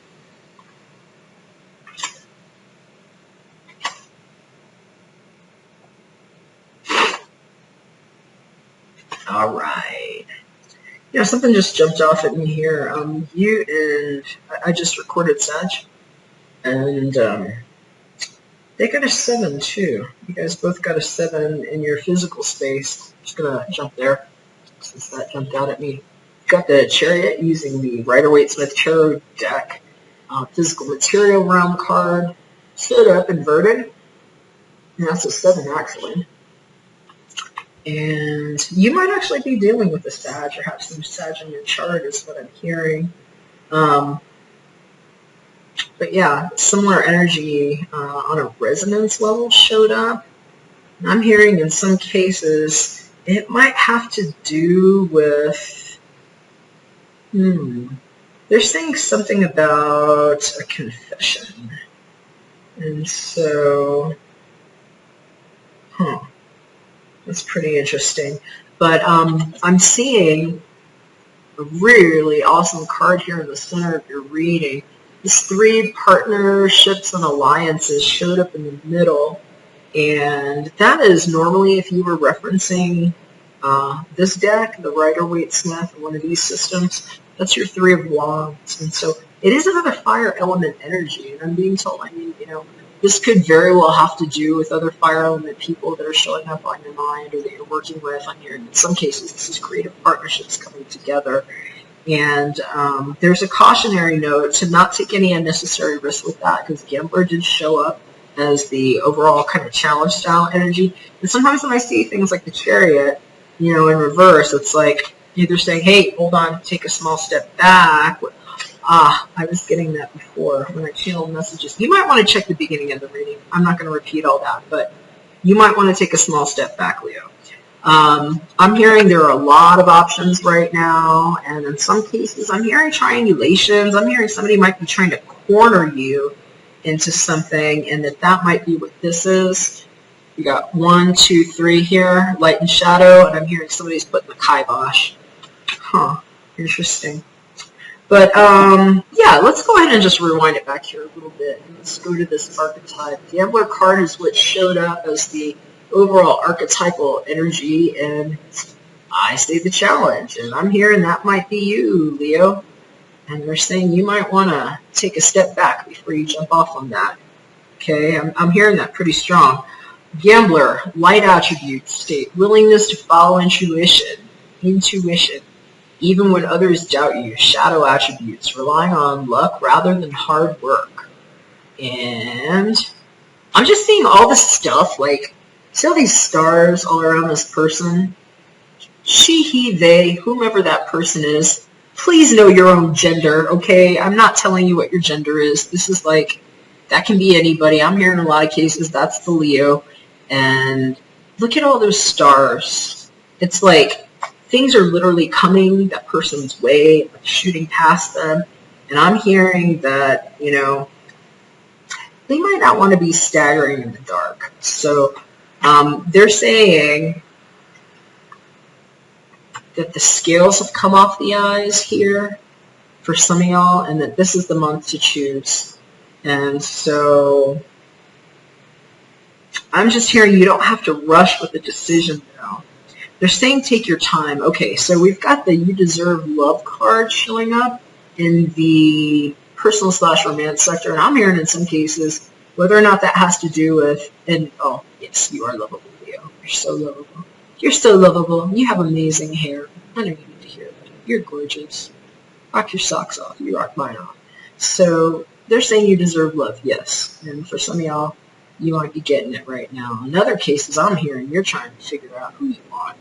All right. Something just jumped off at me here. You and I just recorded Sag, and they got a 7 too. You guys both got a 7 in your physical space. Just gonna jump there since that jumped out at me. Got the Chariot using the Rider-Waite-Smith Tarot deck. Physical material realm card. Stood up inverted. And that's a 7 actually. And you might actually be dealing with a Sag or have some Sag in your chart is what I'm hearing. But yeah, similar energy on a resonance level showed up. And I'm hearing in some cases it might have to do with, they're saying something about a confession. And so, that's pretty interesting. But I'm seeing a really awesome card here in the center of your reading. These 3 partnerships and alliances showed up in the middle. And that is normally, if you were referencing this deck, the Rider-Waite-Smith, one of these systems, that's your 3 of Wands. And so it is another fire element energy. And I'm being told, this could very well have to do with other fire element people that are showing up on your mind or that you're working with on your, in some cases, this is creative partnerships coming together. And there's a cautionary note to not take any unnecessary risks with that, because Gambler did show up as the overall kind of challenge style energy. And sometimes when I see things like the Chariot, in reverse, it's like either saying, hey, hold on, take a small step back. I was getting that before when I channeled messages. You might want to check the beginning of the reading. I'm not going to repeat all that, but you might want to take a small step back, Leo. I'm hearing there are a lot of options right now, and in some cases I'm hearing triangulations. I'm hearing somebody might be trying to corner you into something, and that might be what this is. You got 1, 2, 3 here, light and shadow, and I'm hearing somebody's putting the kibosh. Huh, interesting. But yeah, let's go ahead and just rewind it back here a little bit, and let's go to this archetype. The Gambler card is what showed up as the overall archetypal energy, and I say the challenge, and I'm hearing that might be you, Leo, and they're saying you might want to take a step back before you jump off on that. Okay, I'm hearing that pretty strong. Gambler, light attributes state willingness to follow intuition, even when others doubt you. Shadow attributes, relying on luck rather than hard work. And I'm just seeing all this stuff, like, see all these stars all around this person? She, he, they, whomever that person is, please know your own gender, okay? I'm not telling you what your gender is. This is like, that can be anybody. I'm hearing in a lot of cases that's the Leo. And look at all those stars. It's like things are literally coming that person's way, like shooting past them. And I'm hearing that, you know, they might not want to be staggering in the dark. So they're saying that the scales have come off the eyes here for some of y'all, and that this is the month to choose. And so I'm just hearing you don't have to rush with the decision now. They're saying take your time. Okay, so we've got the You Deserve Love card showing up in the personal / romance sector, and I'm hearing in some cases whether or not that has to do with, and oh, yes, you are lovable, Leo. You're so lovable. You're so lovable. You have amazing hair. I don't need to hear that. You're gorgeous. Rock your socks off. You rock mine off. So they're saying you deserve love, yes. And for some of y'all, you might be getting it right now. In other cases, I'm hearing you're trying to figure out who you want.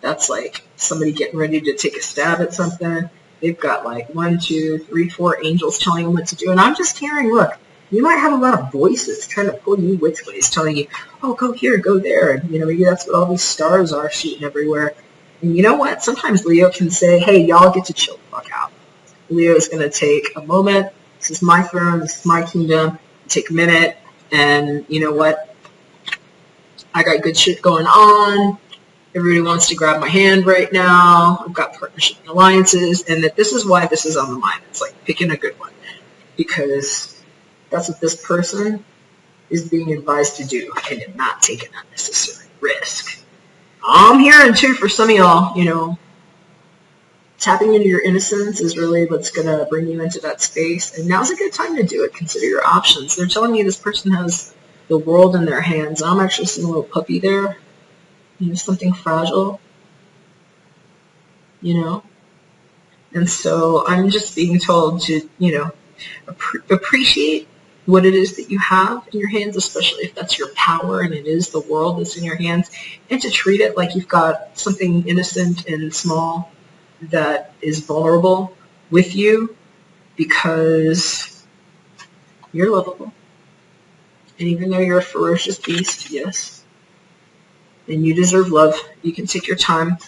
That's like somebody getting ready to take a stab at something. They've got like 1, 2, 3, 4 angels telling them what to do. And I'm just hearing, look, you might have a lot of voices trying to pull you which ways, telling you, oh, go here, go there. And, you know, maybe that's what all these stars are shooting everywhere. And you know what? Sometimes Leo can say, hey, y'all get to chill the fuck out. Leo is going to take a moment. This is my throne. This is my kingdom. Take a minute. And you know what? I got good shit going on. Everybody wants to grab my hand right now. I've got partnership and alliances. And that this is why this is on the mind. It's like picking a good one. Because that's what this person is being advised to do. And not take an unnecessary risk. I'm hearing too for some of y'all, you know, tapping into your innocence is really what's going to bring you into that space. And now's a good time to do it. Consider your options. They're telling me this person has the world in their hands. I'm actually seeing a little puppy there. You know, something fragile. You know? And so I'm just being told to, you know, appreciate what it is that you have in your hands, especially if that's your power and it is the world that's in your hands, and to treat it like you've got something innocent and small that is vulnerable with you, because you're lovable. And even though you're a ferocious beast, yes, and you deserve love, you can take your time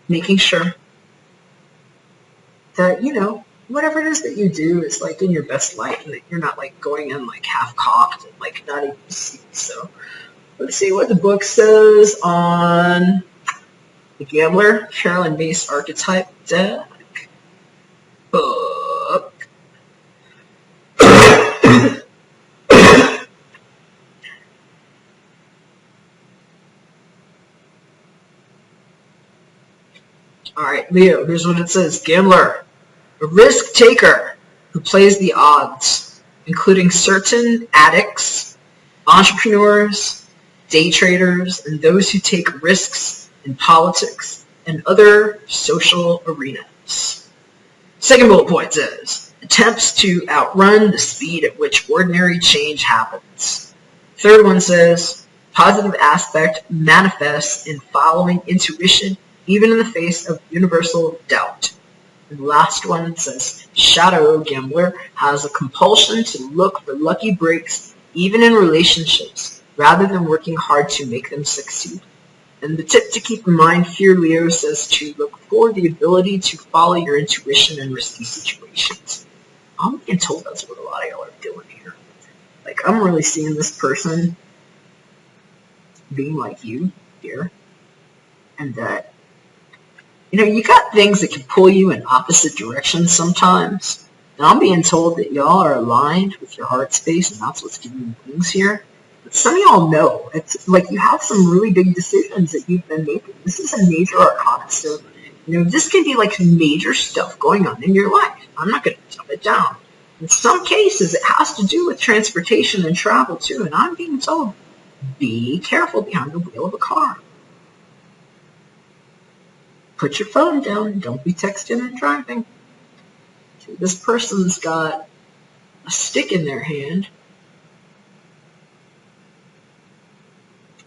making sure that, you know, whatever it is that you do is like in your best light, and that you're not like going in like half cocked and like not even see. So let's see what the book says on the Gambler, Carolyn-based archetype deck. Book. Alright, Leo, here's what it says. Gambler, a risk taker who plays the odds, including certain addicts, entrepreneurs, day traders, and those who take risks in politics and other social arenas. Second bullet point says, attempts to outrun the speed at which ordinary change happens. Third one says, positive aspect manifests in following intuition even in the face of universal doubt. And the last one says, shadow gambler has a compulsion to look for lucky breaks even in relationships rather than working hard to make them succeed. And the tip to keep in mind here, Leo, says to look for the ability to follow your intuition in risky situations. I'm being told that's what a lot of y'all are doing here. Like, I'm really seeing this person being like you here. And that, you got things that can pull you in opposite directions sometimes. And I'm being told that y'all are aligned with your heart space, and that's what's giving you wings here. But some of y'all know, it's like you have some really big decisions that you've been making. This is a major arcana, so, this can be like major stuff going on in your life. I'm not going to dumb it down. In some cases, it has to do with transportation and travel, too. And I'm being told, be careful behind the wheel of a car. Put your phone down. Don't be texting and driving. This person's got a stick in their hand.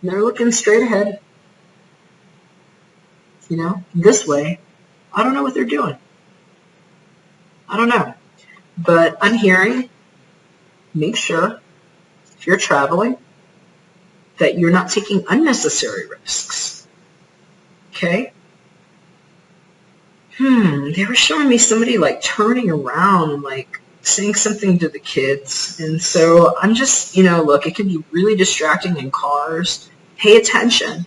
And they're looking straight ahead. This way. I don't know what they're doing. I don't know. But I'm hearing, make sure, if you're traveling, that you're not taking unnecessary risks. Okay? They were showing me somebody like turning around and like saying something to the kids. And so I'm just, look, it can be really distracting in cars. Pay attention.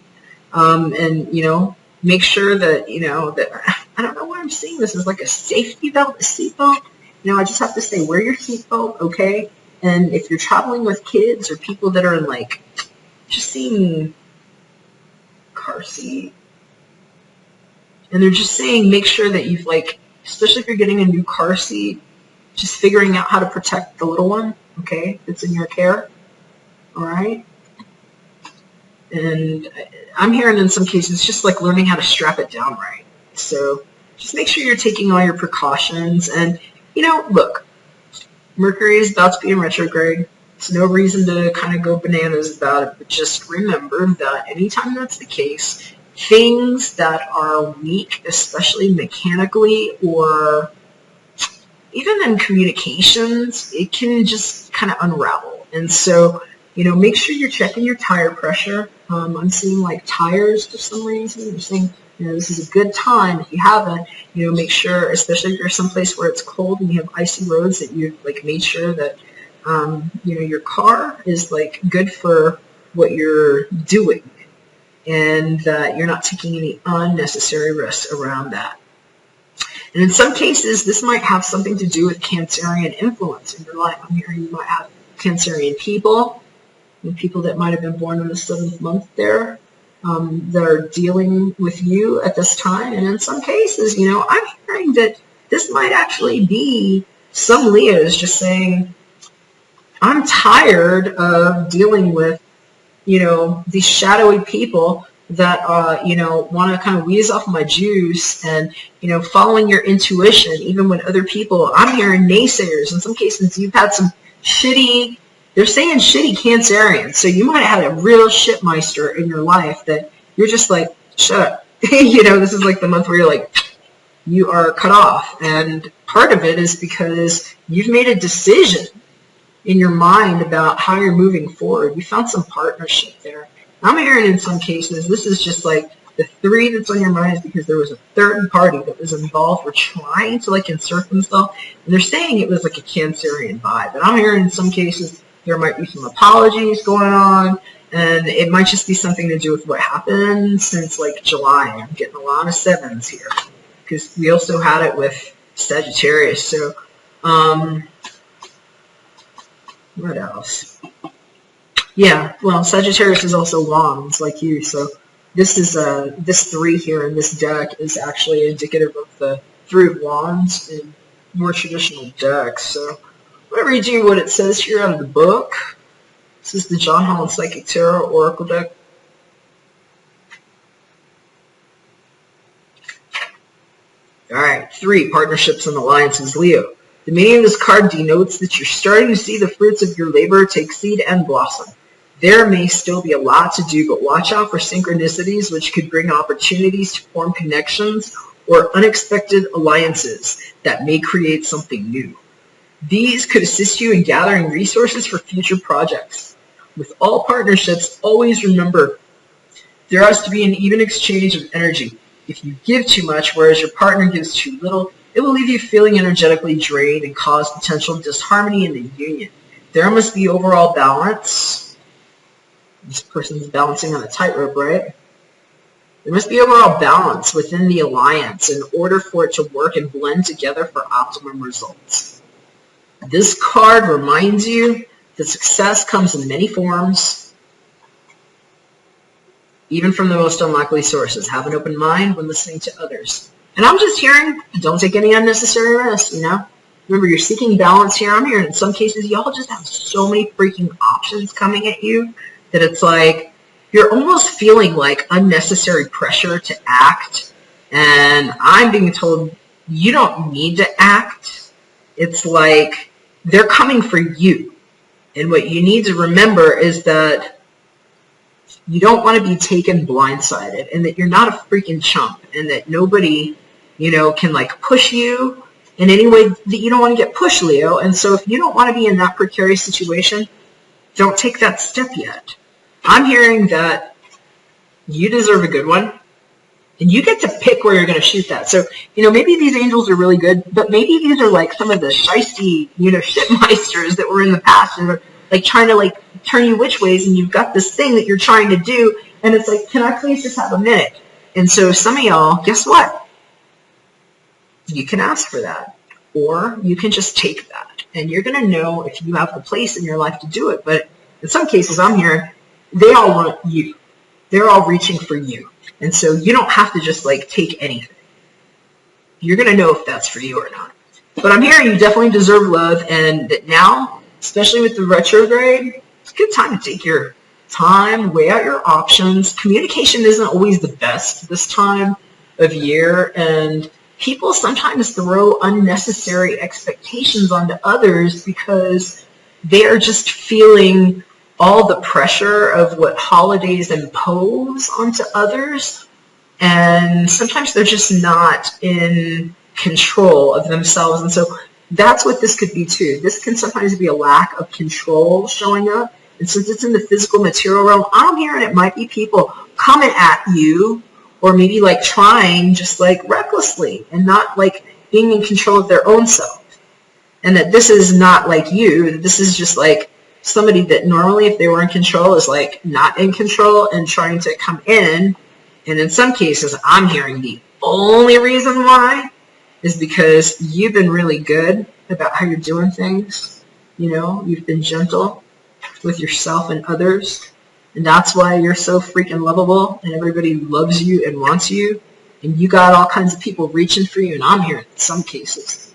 And, make sure that, that, I don't know why I'm seeing this as like a safety belt, a seatbelt. I just have to say, wear your seatbelt, okay? And if you're traveling with kids or people that are in like, just seeing car seat, and they're just saying, make sure that you've like, especially if you're getting a new car seat, just figuring out how to protect the little one, okay, that's in your care, all right? And I'm hearing in some cases just like learning how to strap it down right. So just make sure you're taking all your precautions. And, look, Mercury is about to be in retrograde. It's no reason to kind of go bananas about it, but just remember that anytime that's the case, things that are weak, especially mechanically or even in communications, it can just kind of unravel. And so, make sure you're checking your tire pressure. I'm seeing like tires for some reason. You're saying, this is a good time. If you haven't, make sure, especially if you're someplace where it's cold and you have icy roads, that you've like made sure that, your car is like good for what you're doing, and that you're not taking any unnecessary risks around that. And in some cases, this might have something to do with Cancerian influence in your life. I'm hearing you might have Cancerian people that might have been born in the 7th month there, that are dealing with you at this time. And in some cases, I'm hearing that this might actually be some Leos just saying, I'm tired of dealing with, these shadowy people that, want to kind of wheeze off my juice and, following your intuition, even when other people, I'm hearing naysayers. In some cases, you've had some shitty, they're saying shitty Cancerians. So you might have had a real shitmeister in your life that you're just like, shut up. This is like the month where you're like, you are cut off. And part of it is because you've made a decision in your mind about how you're moving forward. You found some partnership there. I'm hearing in some cases, this is just like the 3 that's on your mind is because there was a third party that was involved or trying to like insert themselves. And they're saying it was like a Cancerian vibe. And I'm hearing in some cases there might be some apologies going on. And it might just be something to do with what happened since like July. I'm getting a lot of 7s here because we also had it with Sagittarius. So, what else? Yeah, well, Sagittarius is also wands like you. So this is this 3 here in this deck is actually indicative of the 3 of wands in more traditional decks. So I'm going to read you what it says here out of the book. This is the John Holland Psychic Tarot Oracle deck. All right, 3 partnerships and alliances, Leo. The meaning of this card denotes that you're starting to see the fruits of your labor take seed and blossom. There may still be a lot to do, but watch out for synchronicities which could bring opportunities to form connections or unexpected alliances that may create something new. These could assist you in gathering resources for future projects. With all partnerships, always remember There has to be an even exchange of energy. If you give too much, whereas your partner gives too little, it will leave you feeling energetically drained and cause potential disharmony in the union. There must be overall balance. This person's balancing on a tightrope, right? There must be overall balance within the alliance in order for it to work and blend together for optimum results. This card reminds you that success comes in many forms, even from the most unlikely sources. Have an open mind when listening to others. And I'm just hearing, don't take any unnecessary risks, you know? Remember, you're seeking balance here. I'm hearing in some cases, y'all just have so many freaking options coming at you that it's like, you're almost feeling like unnecessary pressure to act. And I'm being told you don't need to act. It's like they're coming for you. And what you need to remember is that you don't want to be taken blindsided, and that you're not a freaking chump, and that nobody, you know, can like push you in any way that you don't want to get pushed, Leo. And so if you don't want to be in that precarious situation, don't take that step yet. I'm hearing that you deserve a good one, and you get to pick where you're going to shoot that. So, you know, maybe these angels are really good, but maybe these are like some of the shisty, you know, shitmeisters that were in the past and are like trying to like turn you which ways, and you've got this thing that you're trying to do, and it's like, can I please just have a minute? And so some of y'all, guess what? You can ask for that, or you can just take that, and you're going to know if you have the place in your life to do it. But in some cases, I'm hearing they all want you. They're all reaching for you. And so you don't have to just like take anything. You're going to know if that's for you or not. But I'm hearing you definitely deserve love, and that now, especially with the retrograde, it's a good time to take your time, weigh out your options. Communication isn't always the best this time of year, and people sometimes throw unnecessary expectations onto others because they are just feeling all the pressure of what holidays impose onto others, and sometimes they're just not in control of themselves. And so that's what this could be too. This can sometimes be a lack of control showing up, and since it's in the physical material realm, I'm hearing it might be people coming at you, or maybe like trying just like recklessly and not like being in control of their own self, and that this is not like you. This is just like somebody that normally, if they were in control, is like not in control and trying to come in. And in some cases, I'm hearing the only reason why is because you've been really good about how you're doing things. You know, you've been gentle with yourself and others. And that's why you're so freaking lovable, and everybody loves you and wants you. And you got all kinds of people reaching for you. And I'm hearing in some cases,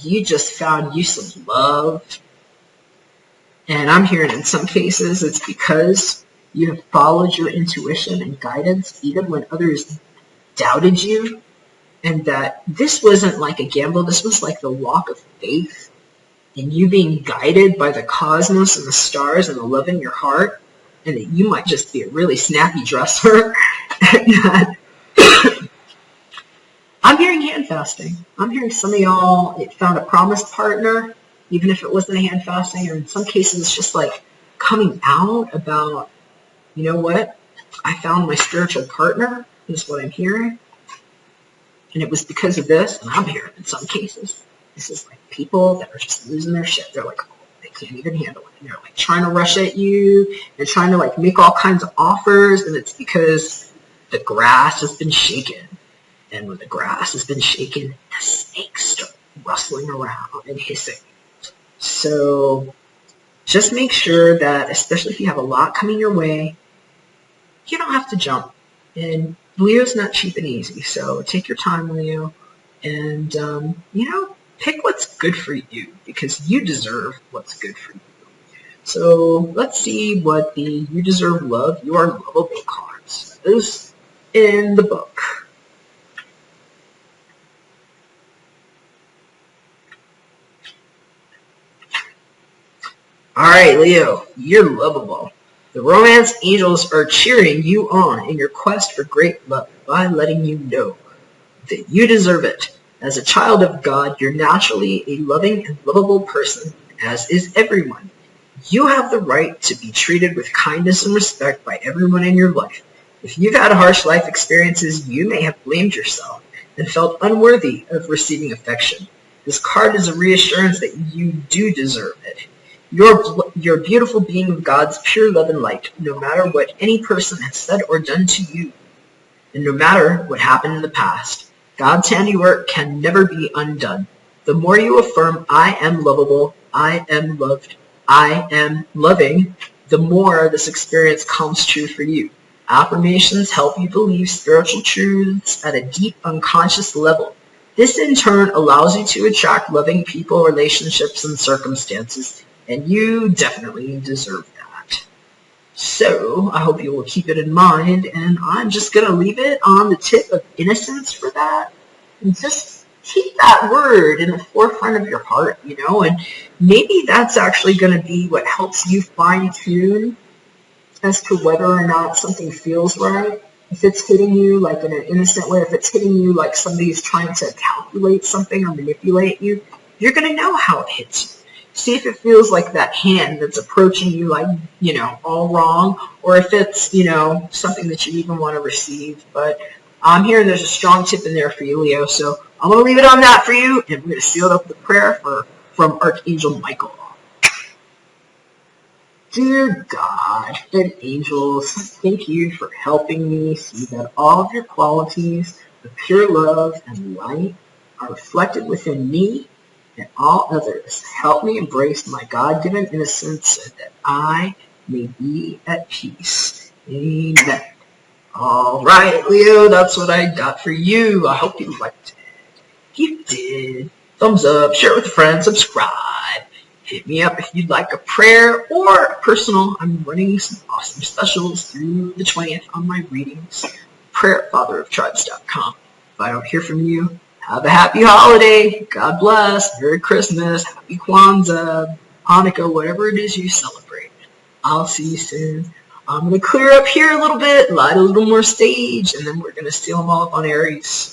you just found you some love. And I'm hearing in some cases it's because you have followed your intuition and guidance even when others doubted you, and that this wasn't like a gamble. This was like the walk of faith, and you being guided by the cosmos and the stars and the love in your heart, and that you might just be a really snappy dresser. I'm hearing hand fasting. I'm hearing some of y'all found a promised partner, even if it wasn't a hand fasting, or in some cases it's just like coming out about, you know what, I found my spiritual partner, is what I'm hearing. And it was because of this, and I'm hearing in some cases, this is like people that are just losing their shit. They're like, oh, they can't even handle it. And they're like trying to rush at you and trying to like make all kinds of offers, and it's because the grass has been shaken. And when the grass has been shaken, the snakes start rustling around and hissing. So just make sure that, especially if you have a lot coming your way, you don't have to jump. And Leo's not cheap and easy, so take your time, Leo, and, you know, pick what's good for you, because you deserve what's good for you. So let's see what the You Deserve Love, You Are Lovable cards is in the book. All right, Leo, you're lovable. The romance angels are cheering you on in your quest for great love by letting you know that you deserve it. As a child of God, you're naturally a loving and lovable person, as is everyone. You have the right to be treated with kindness and respect by everyone in your life. If you've had harsh life experiences, you may have blamed yourself and felt unworthy of receiving affection. This card is a reassurance that you do deserve it. You're a beautiful being of God's pure love and light, no matter what any person has said or done to you, and no matter what happened in the past. God's handiwork can never be undone. The more you affirm, I am lovable, I am loved, I am loving, the more this experience comes true for you. Affirmations help you believe spiritual truths at a deep unconscious level. This in turn allows you to attract loving people, relationships, and circumstances, and you definitely deserve that. So, I hope you will keep it in mind, and I'm just going to leave it on the tip of innocence for that, and just keep that word in the forefront of your heart, and maybe that's actually going to be what helps you fine-tune as to whether or not something feels right. If it's hitting you like in an innocent way, if it's hitting you like somebody's trying to calculate something or manipulate you, you're going to know how it hits you. See if it feels like that hand that's approaching you like, all wrong, or if it's, something that you even want to receive. But I'm hearing there's a strong tip in there for you, Leo, so I'm going to leave it on that for you, and we're going to seal it up with a prayer from Archangel Michael. Dear God and angels, thank you for helping me see that all of your qualities of pure love and light are reflected within me and all others. Help me embrace my God-given innocence so that I may be at peace. Amen. All right, Leo, that's what I got for you. I hope you liked it. If you did, thumbs up, share it with a friend, subscribe. Hit me up if you'd like a prayer or a personal. I'm running some awesome specials through the 20th on my readings. prayer@fatheroftribes.com. If I don't hear from you, have a happy holiday. God bless. Merry Christmas. Happy Kwanzaa, Hanukkah, whatever it is you celebrate. I'll see you soon. I'm going to clear up here a little bit, light a little more stage, and then we're going to seal them all up on Aries.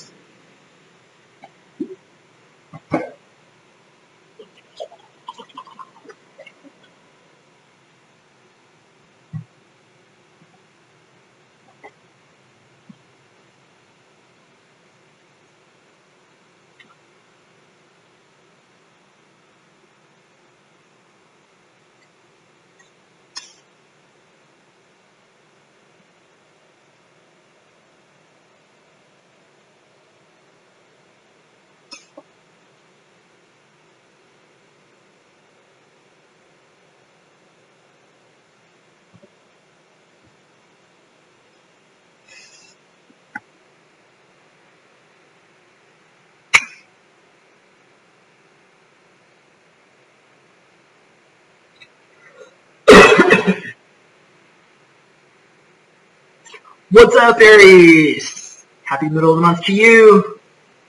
What's up, Aries? Happy middle of the month to you.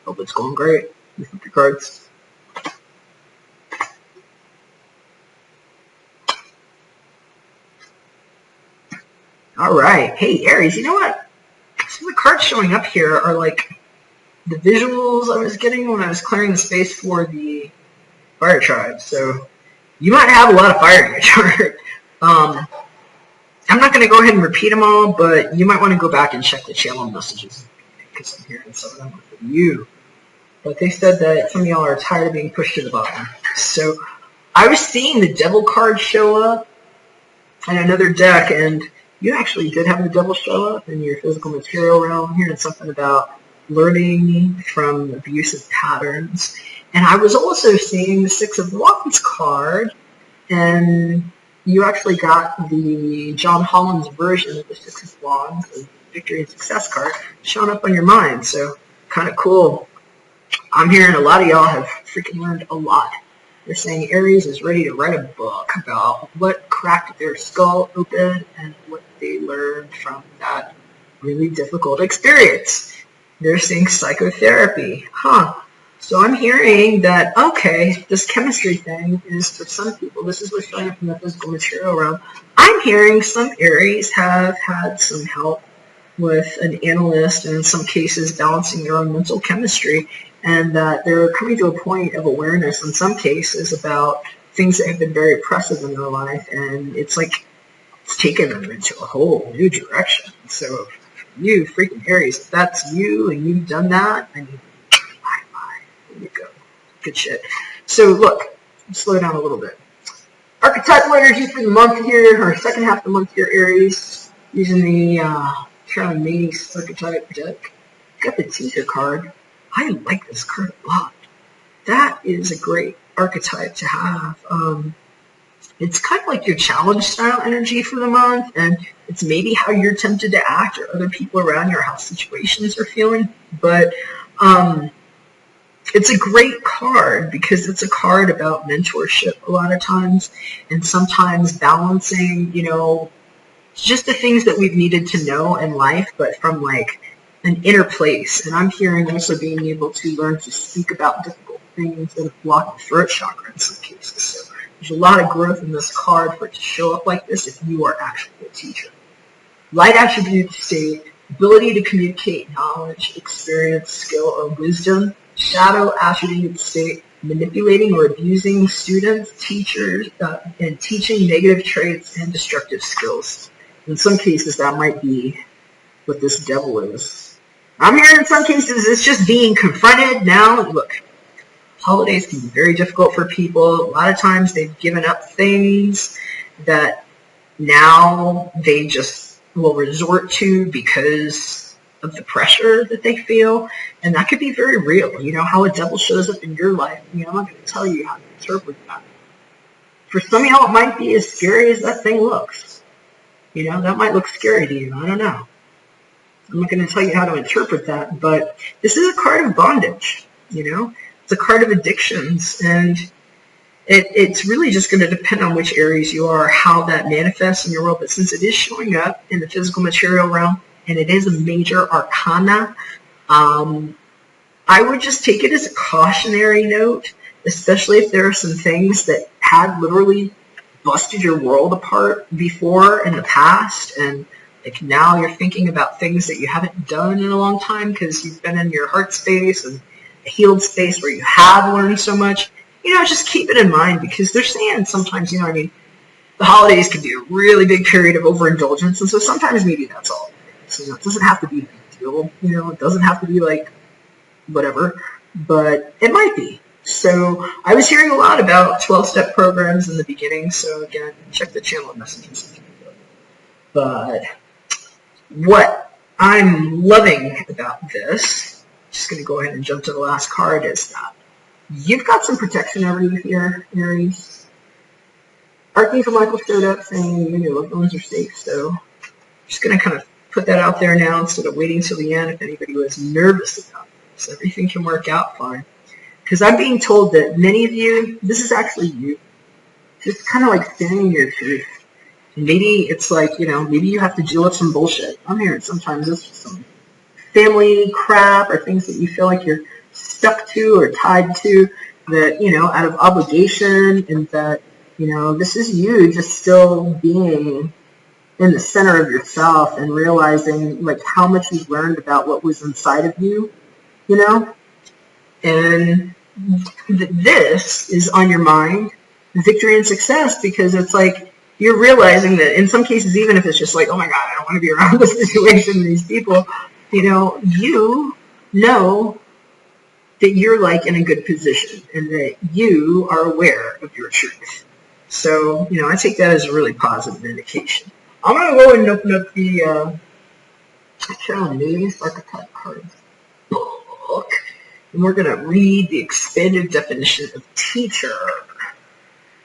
Hope it's going great. You flip your cards. All right. Hey, Aries, you know what? Some of the cards showing up here are like the visuals I was getting when I was clearing the space for the fire tribe. So you might have a lot of fire in your chart. I'm not going to go ahead and repeat them all, but you might want to go back and check the channel messages because I'm hearing some of them are for you. But they said that some of y'all are tired of being pushed to the bottom. So I was seeing the devil card show up in another deck, and you actually did have the devil show up in your physical material realm. I'm hearing something about learning from abusive patterns. And I was also seeing the Six of Wands card, and you actually got the John Holland's version of the Six of Wands, the Victory and Success card, showing up on your mind. So kind of cool. I'm hearing a lot of y'all have freaking learned a lot. They're saying Aries is ready to write a book about what cracked their skull open and what they learned from that really difficult experience. They're saying psychotherapy. So I'm hearing that, okay, this chemistry thing is for some people. This is what's showing up in the physical material realm. I'm hearing some Aries have had some help with an analyst and in some cases balancing their own mental chemistry, and that they're coming to a point of awareness in some cases about things that have been very oppressive in their life, and it's like it's taken them into a whole new direction. So You freaking Aries, if that's you and you've done that, I mean, bye. There you go. Good shit. So look, slow down a little bit. Archetypal energy for the month here, or second half of the month here, Aries, using the Carolyn Mace archetype deck. Got the teacher card. I like this card a lot. That is a great archetype to have. It's kind of like your challenge style energy for the month, and it's maybe how you're tempted to act or other people around you or how situations are feeling. But it's a great card because it's a card about mentorship a lot of times, and sometimes balancing, just the things that we've needed to know in life, but from like an inner place. And I'm hearing also being able to learn to speak about difficult things and block the throat chakra in some cases. So there's a lot of growth in this card for it to show up like this if you are actually a teacher. Light attributes state ability to communicate knowledge, experience, skill, or wisdom. Shadow attributes state manipulating or abusing students, teachers, and teaching negative traits and destructive skills. In some cases, that might be what this devil is. I'm hearing in some cases it's just being confronted. Now, look, holidays can be very difficult for people. A lot of times they've given up things that now they just will resort to because of the pressure that they feel. And that could be very real. How a devil shows up in your life. I'm not going to tell you how to interpret that. For some of y'all, it might be as scary as that thing looks. That might look scary to you. I don't know. I'm not going to tell you how to interpret that, but this is a card of bondage, It's a card of addictions, and it's really just going to depend on which Aries you are, how that manifests in your world. But since it is showing up in the physical material realm, and it is a major arcana, I would just take it as a cautionary note, especially if there are some things that had literally busted your world apart before in the past, and like now you're thinking about things that you haven't done in a long time because you've been in your heart space and a healed space where you have learned so much. Just keep it in mind, because they're saying sometimes, the holidays can be a really big period of overindulgence, and so sometimes maybe that's all. So it doesn't have to be a big deal. It doesn't have to be like whatever, but it might be. So I was hearing a lot about 12-step programs in the beginning, so again, check the channel messages. But what I'm loving about this, just going to go ahead and jump to the last card, is that you've got some protection over you here, Aries. Archangel Michael showed up saying you and your loved ones are safe, so I'm just going to kind of put that out there now instead of waiting till the end if anybody was nervous about this. Everything can work out fine. Because I'm being told that many of you, this is actually you, just kind of like standing in your truth. And maybe it's like, maybe you have to deal with some bullshit. I'm hearing sometimes it's just some family crap or things that you feel like you're stuck to or tied to that, out of obligation, and that, this is you just still being in the center of yourself and realizing like how much you've learned about what was inside of you, and this is on your mind, victory and success, because it's like, you're realizing that in some cases, even if it's just like, oh my God, I don't want to be around this situation and these people, you know that you're like in a good position and that you are aware of your truth. So, I take that as a really positive indication. I'm going to go and open up the Carolyn Mace archetype cards book, and we're going to read the expanded definition of teacher.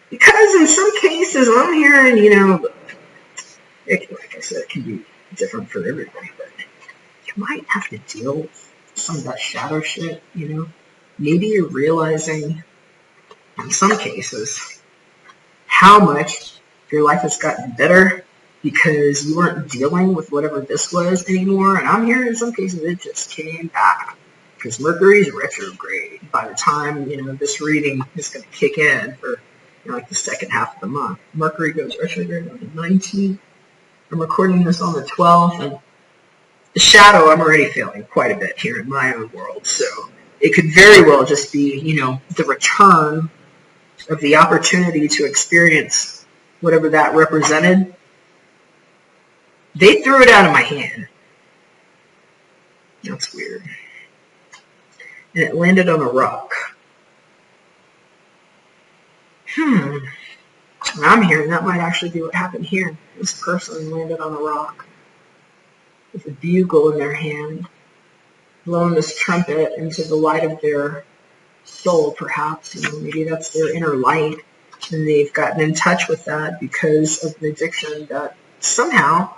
Because in some cases, I'm hearing, like I said, it can be different for everybody, but you might have to deal with some of that shadow shit, Maybe you're realizing, in some cases, how much your life has gotten better because you weren't dealing with whatever this was anymore. And I'm hearing in some cases it just came back because Mercury's retrograde by the time, this reading is going to kick in for like the second half of the month. Mercury goes retrograde on the 19th. I'm recording this on the 12th, and the shadow I'm already feeling quite a bit here in my own world. So it could very well just be, the return of the opportunity to experience whatever that represented. They threw it out of my hand. That's weird. And it landed on a rock. I'm hearing that might actually be what happened here. This person landed on a rock with a bugle in their hand, blowing this trumpet into the light of their soul, perhaps. Maybe that's their inner light, and they've gotten in touch with that because of an addiction that somehow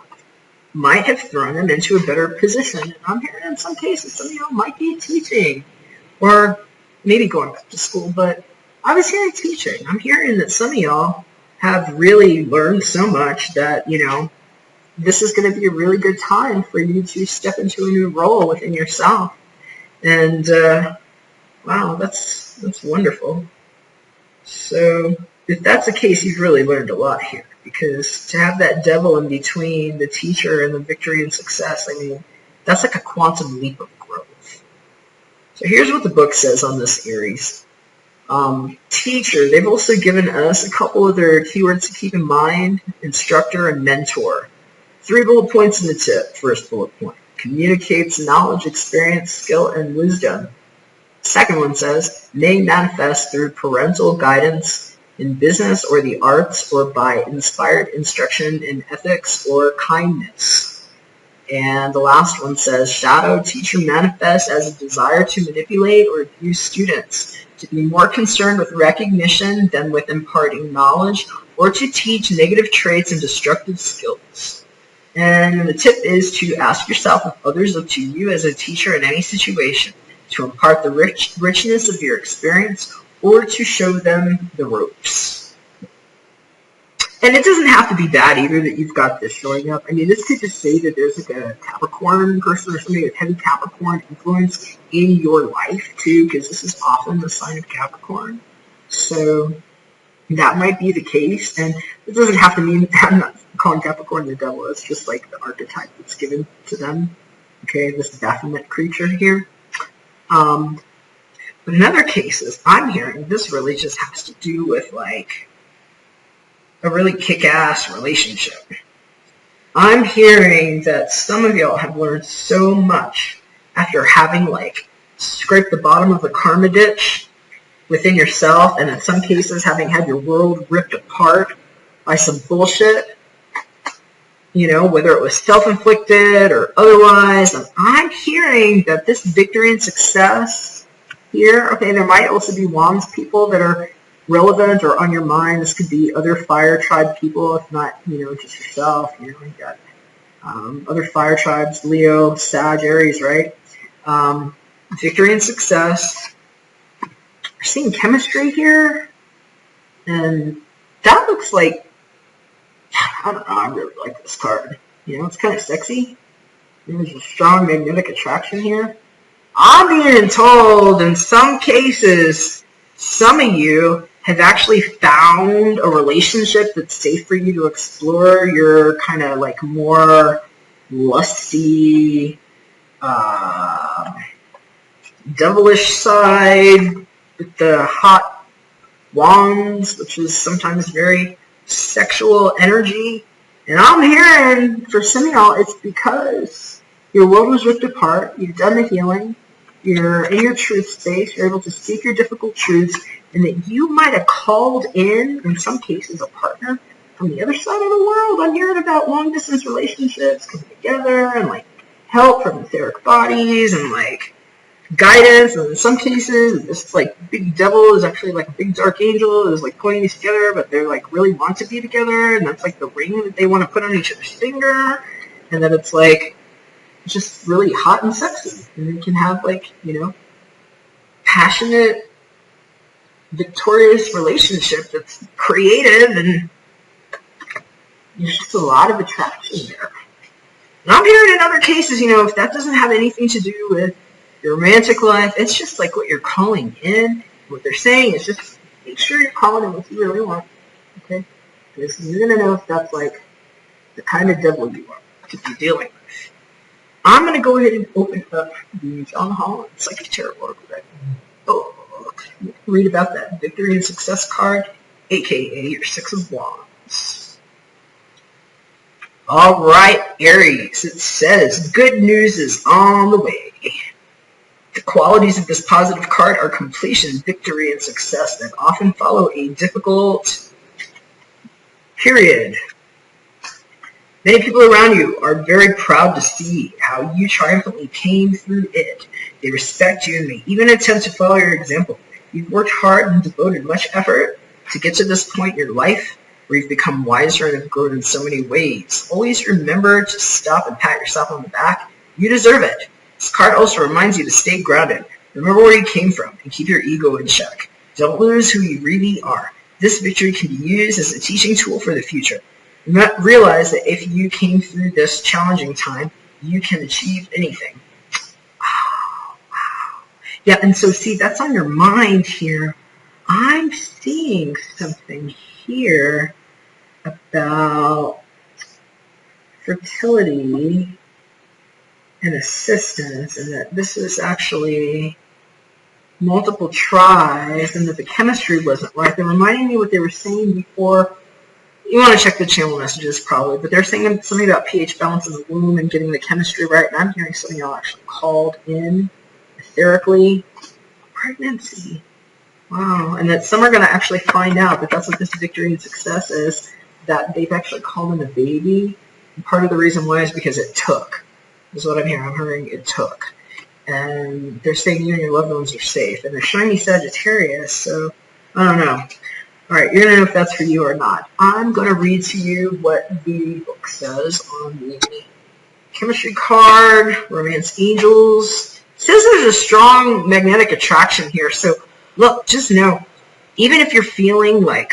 might have thrown them into a better position. And I'm hearing in some cases some of y'all might be teaching, or maybe going back to school, but I was hearing teaching. I'm hearing that some of y'all have really learned so much that, this is going to be a really good time for you to step into a new role within yourself. And, wow, that's wonderful. So if that's the case, you've really learned a lot here, because to have that devil in between the teacher and the victory and success, that's like a quantum leap of growth. So here's what the book says on this, Aries. Teacher, they've also given us a couple of their keywords to keep in mind: instructor and mentor. 3 bullet points in the tip. First bullet point: communicates knowledge, experience, skill, and wisdom. Second one says, may manifest through parental guidance in business or the arts, or by inspired instruction in ethics or kindness. And the last one says, shadow teacher manifests as a desire to manipulate or abuse students, to be more concerned with recognition than with imparting knowledge, or to teach negative traits and destructive skills. And the tip is to ask yourself if others look to you as a teacher in any situation, to impart the richness of your experience, or to show them the ropes. And it doesn't have to be bad either that you've got this showing up. This could just say that there's like a Capricorn person or somebody with heavy Capricorn influence in your life too, because this is often the sign of Capricorn. So that might be the case, and it doesn't have to mean, I'm not calling Capricorn the devil, it's just like the archetype that's given to them. Okay, this Baphomet creature here. But in other cases, I'm hearing this really just has to do with like a really kick-ass relationship. I'm hearing that some of y'all have learned so much after having like scraped the bottom of the karma ditch within yourself, and in some cases having had your world ripped apart by some bullshit, whether it was self-inflicted or otherwise. And I'm hearing that this victory and success here, okay, there might also be Wands people that are relevant or on your mind. This could be other fire tribe people, if not, just yourself. You got other fire tribes, Leo, Sag, Aries, right? Victory and success. We're seeing chemistry here, and that looks like, I don't know, I really like this card. It's kind of sexy. There's a strong magnetic attraction here. I'm being told in some cases, some of you have actually found a relationship that's safe for you to explore your kind of like more lusty, devilish side with the hot wands, which is sometimes very sexual energy. And I'm hearing for some of y'all, it's because your world was ripped apart, you've done the healing, you're in your truth space, you're able to speak your difficult truths, and that you might have called in some cases, a partner from the other side of the world. I'm hearing about long-distance relationships coming together, and like help from etheric bodies, and like guidance, and in some cases, this like big devil is actually like a big dark angel that is like pointing these together, but they're like really want to be together, and that's like the ring that they want to put on each other's finger, and then it's like just really hot and sexy, and you can have like, passionate, victorious relationship that's creative, and there's just a lot of attraction there. And I'm hearing in other cases, if that doesn't have anything to do with your romantic life, it's just like what you're calling in. What they're saying is just make sure you're calling in what you really want, okay? Because you're going to know if that's like the kind of devil you are to be dealing with. I'm going to go ahead and open up the John Holland Psychic Tarot Oracle deck. Read about that victory and success card, aka your Six of Wands. All right, Aries, it says good news is on the way. The qualities of this positive card are completion, victory, and success that often follow a difficult period. Many people around you are very proud to see how you triumphantly came through it. They respect you and may even attempt to follow your example. You've worked hard and devoted much effort to get to this point in your life where you've become wiser and have grown in so many ways. Always remember to stop and pat yourself on the back. You deserve it. This card also reminds you to stay grounded. Remember where you came from and keep your ego in check. Don't lose who you really are. This victory can be used as a teaching tool for the future. Realize that if you came through this challenging time, you can achieve anything. Oh, wow. Yeah, and so see, that's on your mind here. I'm seeing something here about fertility and assistance, and that this is actually multiple tries, and that the chemistry wasn't right. They're reminding me what they were saying before. You want to check the channel messages probably, but they're saying something about pH balance in the womb and getting the chemistry right, and I'm hearing some of y'all actually called in etherically. Pregnancy. Wow, and that some are going to actually find out that that's what this victory and success is, that they've actually called in a baby, and part of the reason why is because it took, is what I'm hearing. I'm hearing it took. And they're saying you and your loved ones are safe, and they're showing me Sagittarius, so I don't know. All right, you're going to know if that's for you or not. I'm going to read to you what the book says on the chemistry card, romance angels. It says there's a strong magnetic attraction here. So, look, just know, even if you're feeling like,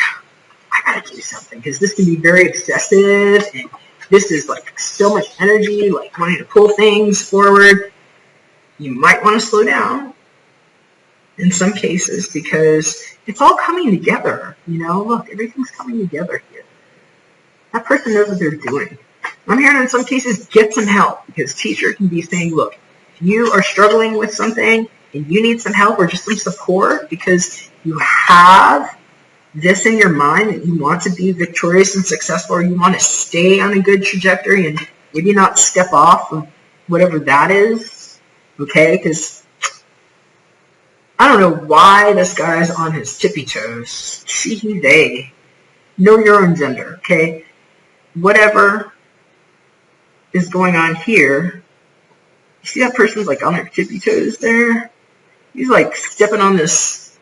I got to do something, because this can be very obsessive, and this is like so much energy, like wanting to pull things forward, you might want to slow down in some cases, because it's all coming together, you know? Look, everything's coming together here. That person knows what they're doing. I'm hearing in some cases, get some help, because teacher can be saying, look, if you are struggling with something and you need some help or just some support because you have this in your mind that you want to be victorious and successful, or you want to stay on a good trajectory and maybe not step off of whatever that is, okay? Because I don't know why this guy's on his tippy toes. See, they know your own gender, okay? Whatever is going on here, you see that person's like on their tippy toes there? He's like stepping on this.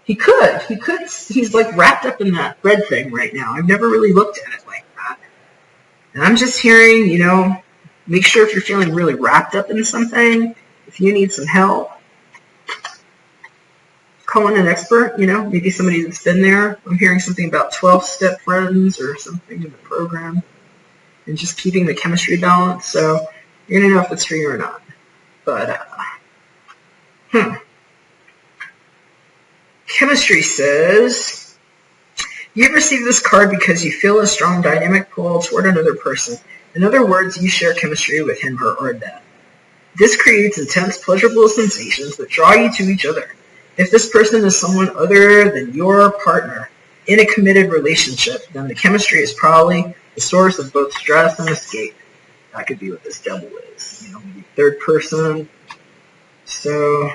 He could, he's like wrapped up in that red thing right now. I've never really looked at it like that. And I'm just hearing, you know, make sure if you're feeling really wrapped up in something, if you need some help, call in an expert, you know, maybe somebody that's been there. I'm hearing something about 12-step friends or something in the program, and just keeping the chemistry balance. So you're going to know if it's for you or not. But, chemistry says, you've received this card because you feel a strong dynamic pull toward another person. In other words, you share chemistry with him, her, or them. This creates intense, pleasurable sensations that draw you to each other. If this person is someone other than your partner in a committed relationship, then the chemistry is probably the source of both stress and escape. That could be what this devil is, you know, maybe third person. So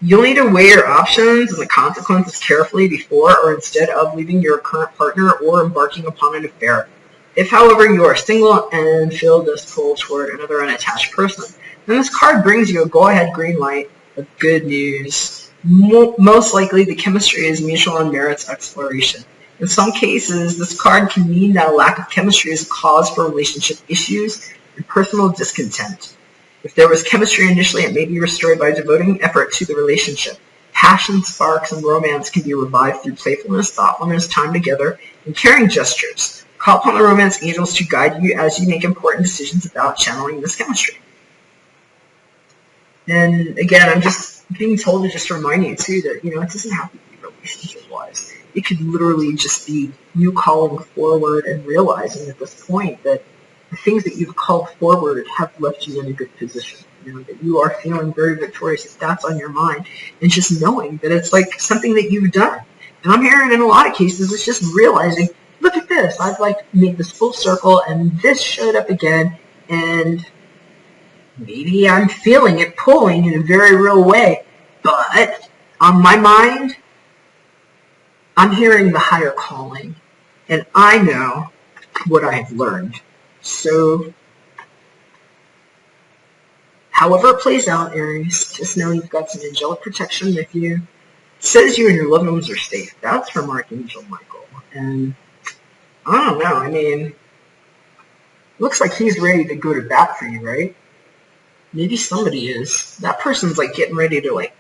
you'll need to weigh your options and the consequences carefully before or instead of leaving your current partner or embarking upon an affair. If, however, you are single and feel this pull toward another unattached person, then this card brings you a go-ahead green light of good news. Most likely, the chemistry is mutual and merits exploration. In some cases, this card can mean that a lack of chemistry is a cause for relationship issues and personal discontent. If there was chemistry initially, it may be restored by devoting effort to the relationship. Passion, sparks, and romance can be revived through playfulness, thoughtfulness, time together, and caring gestures. Call upon the romance angels to guide you as you make important decisions about channeling this chemistry. And again, I'm just being told to just remind you, too, that, you know, it doesn't have to be relationship-wise. It could literally just be you calling forward and realizing at this point that the things that you've called forward have left you in a good position. You know, that you are feeling very victorious, if that's on your mind, and just knowing that it's like something that you've done. And I'm hearing in a lot of cases, it's just realizing, look at this, I've like made this full circle, and this showed up again, and maybe I'm feeling it pulling in a very real way, but on my mind, I'm hearing the higher calling, and I know what I have learned. So, however it plays out, Aries, just know you've got some angelic protection with you. It says you and your loved ones are safe. That's from Archangel Michael. And I don't know, I mean, looks like he's ready to go to bat for you, right? Maybe somebody is. That person's like getting ready to like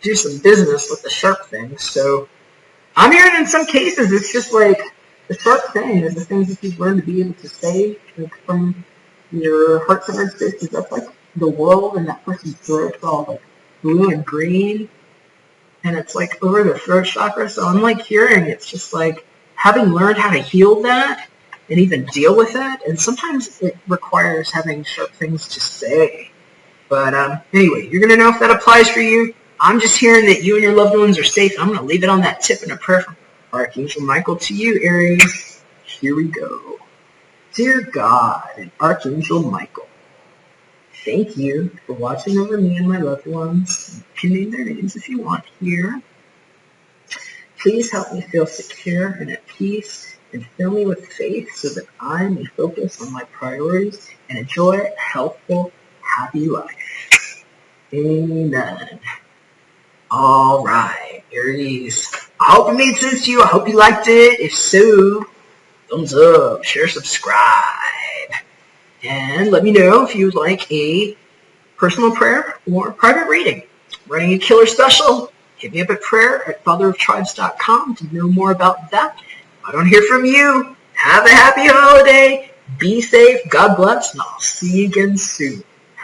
do some business with the sharp thing. So I'm hearing in some cases it's just like the sharp thing is the things that you've learned to be able to say like, from your heart-centered space. Is that's like the world and that person's throat all like blue and green, and it's like over the throat chakra. So I'm like hearing it's just like having learned how to heal that and even deal with it. And sometimes it requires having sharp things to say. But anyway, you're gonna know if that applies for you. I'm just hearing that you and your loved ones are safe. I'm going to leave it on that tip and a prayer from Archangel Michael to you, Aries. Here we go. Dear God and Archangel Michael, thank you for watching over me and my loved ones. You can name their names if you want here. Please help me feel secure and at peace and fill me with faith so that I may focus on my priorities and enjoy a healthful, happy life. Amen. All right, Aries. I hope it made sense to you. I hope you liked it. If so, thumbs up, share, subscribe. And let me know if you'd like a personal prayer or private reading. Running a killer special. Hit me up at prayer@fatheroftribes.com to know more about that. If I don't hear from you, have a happy holiday. Be safe. God bless. And I'll see you again soon.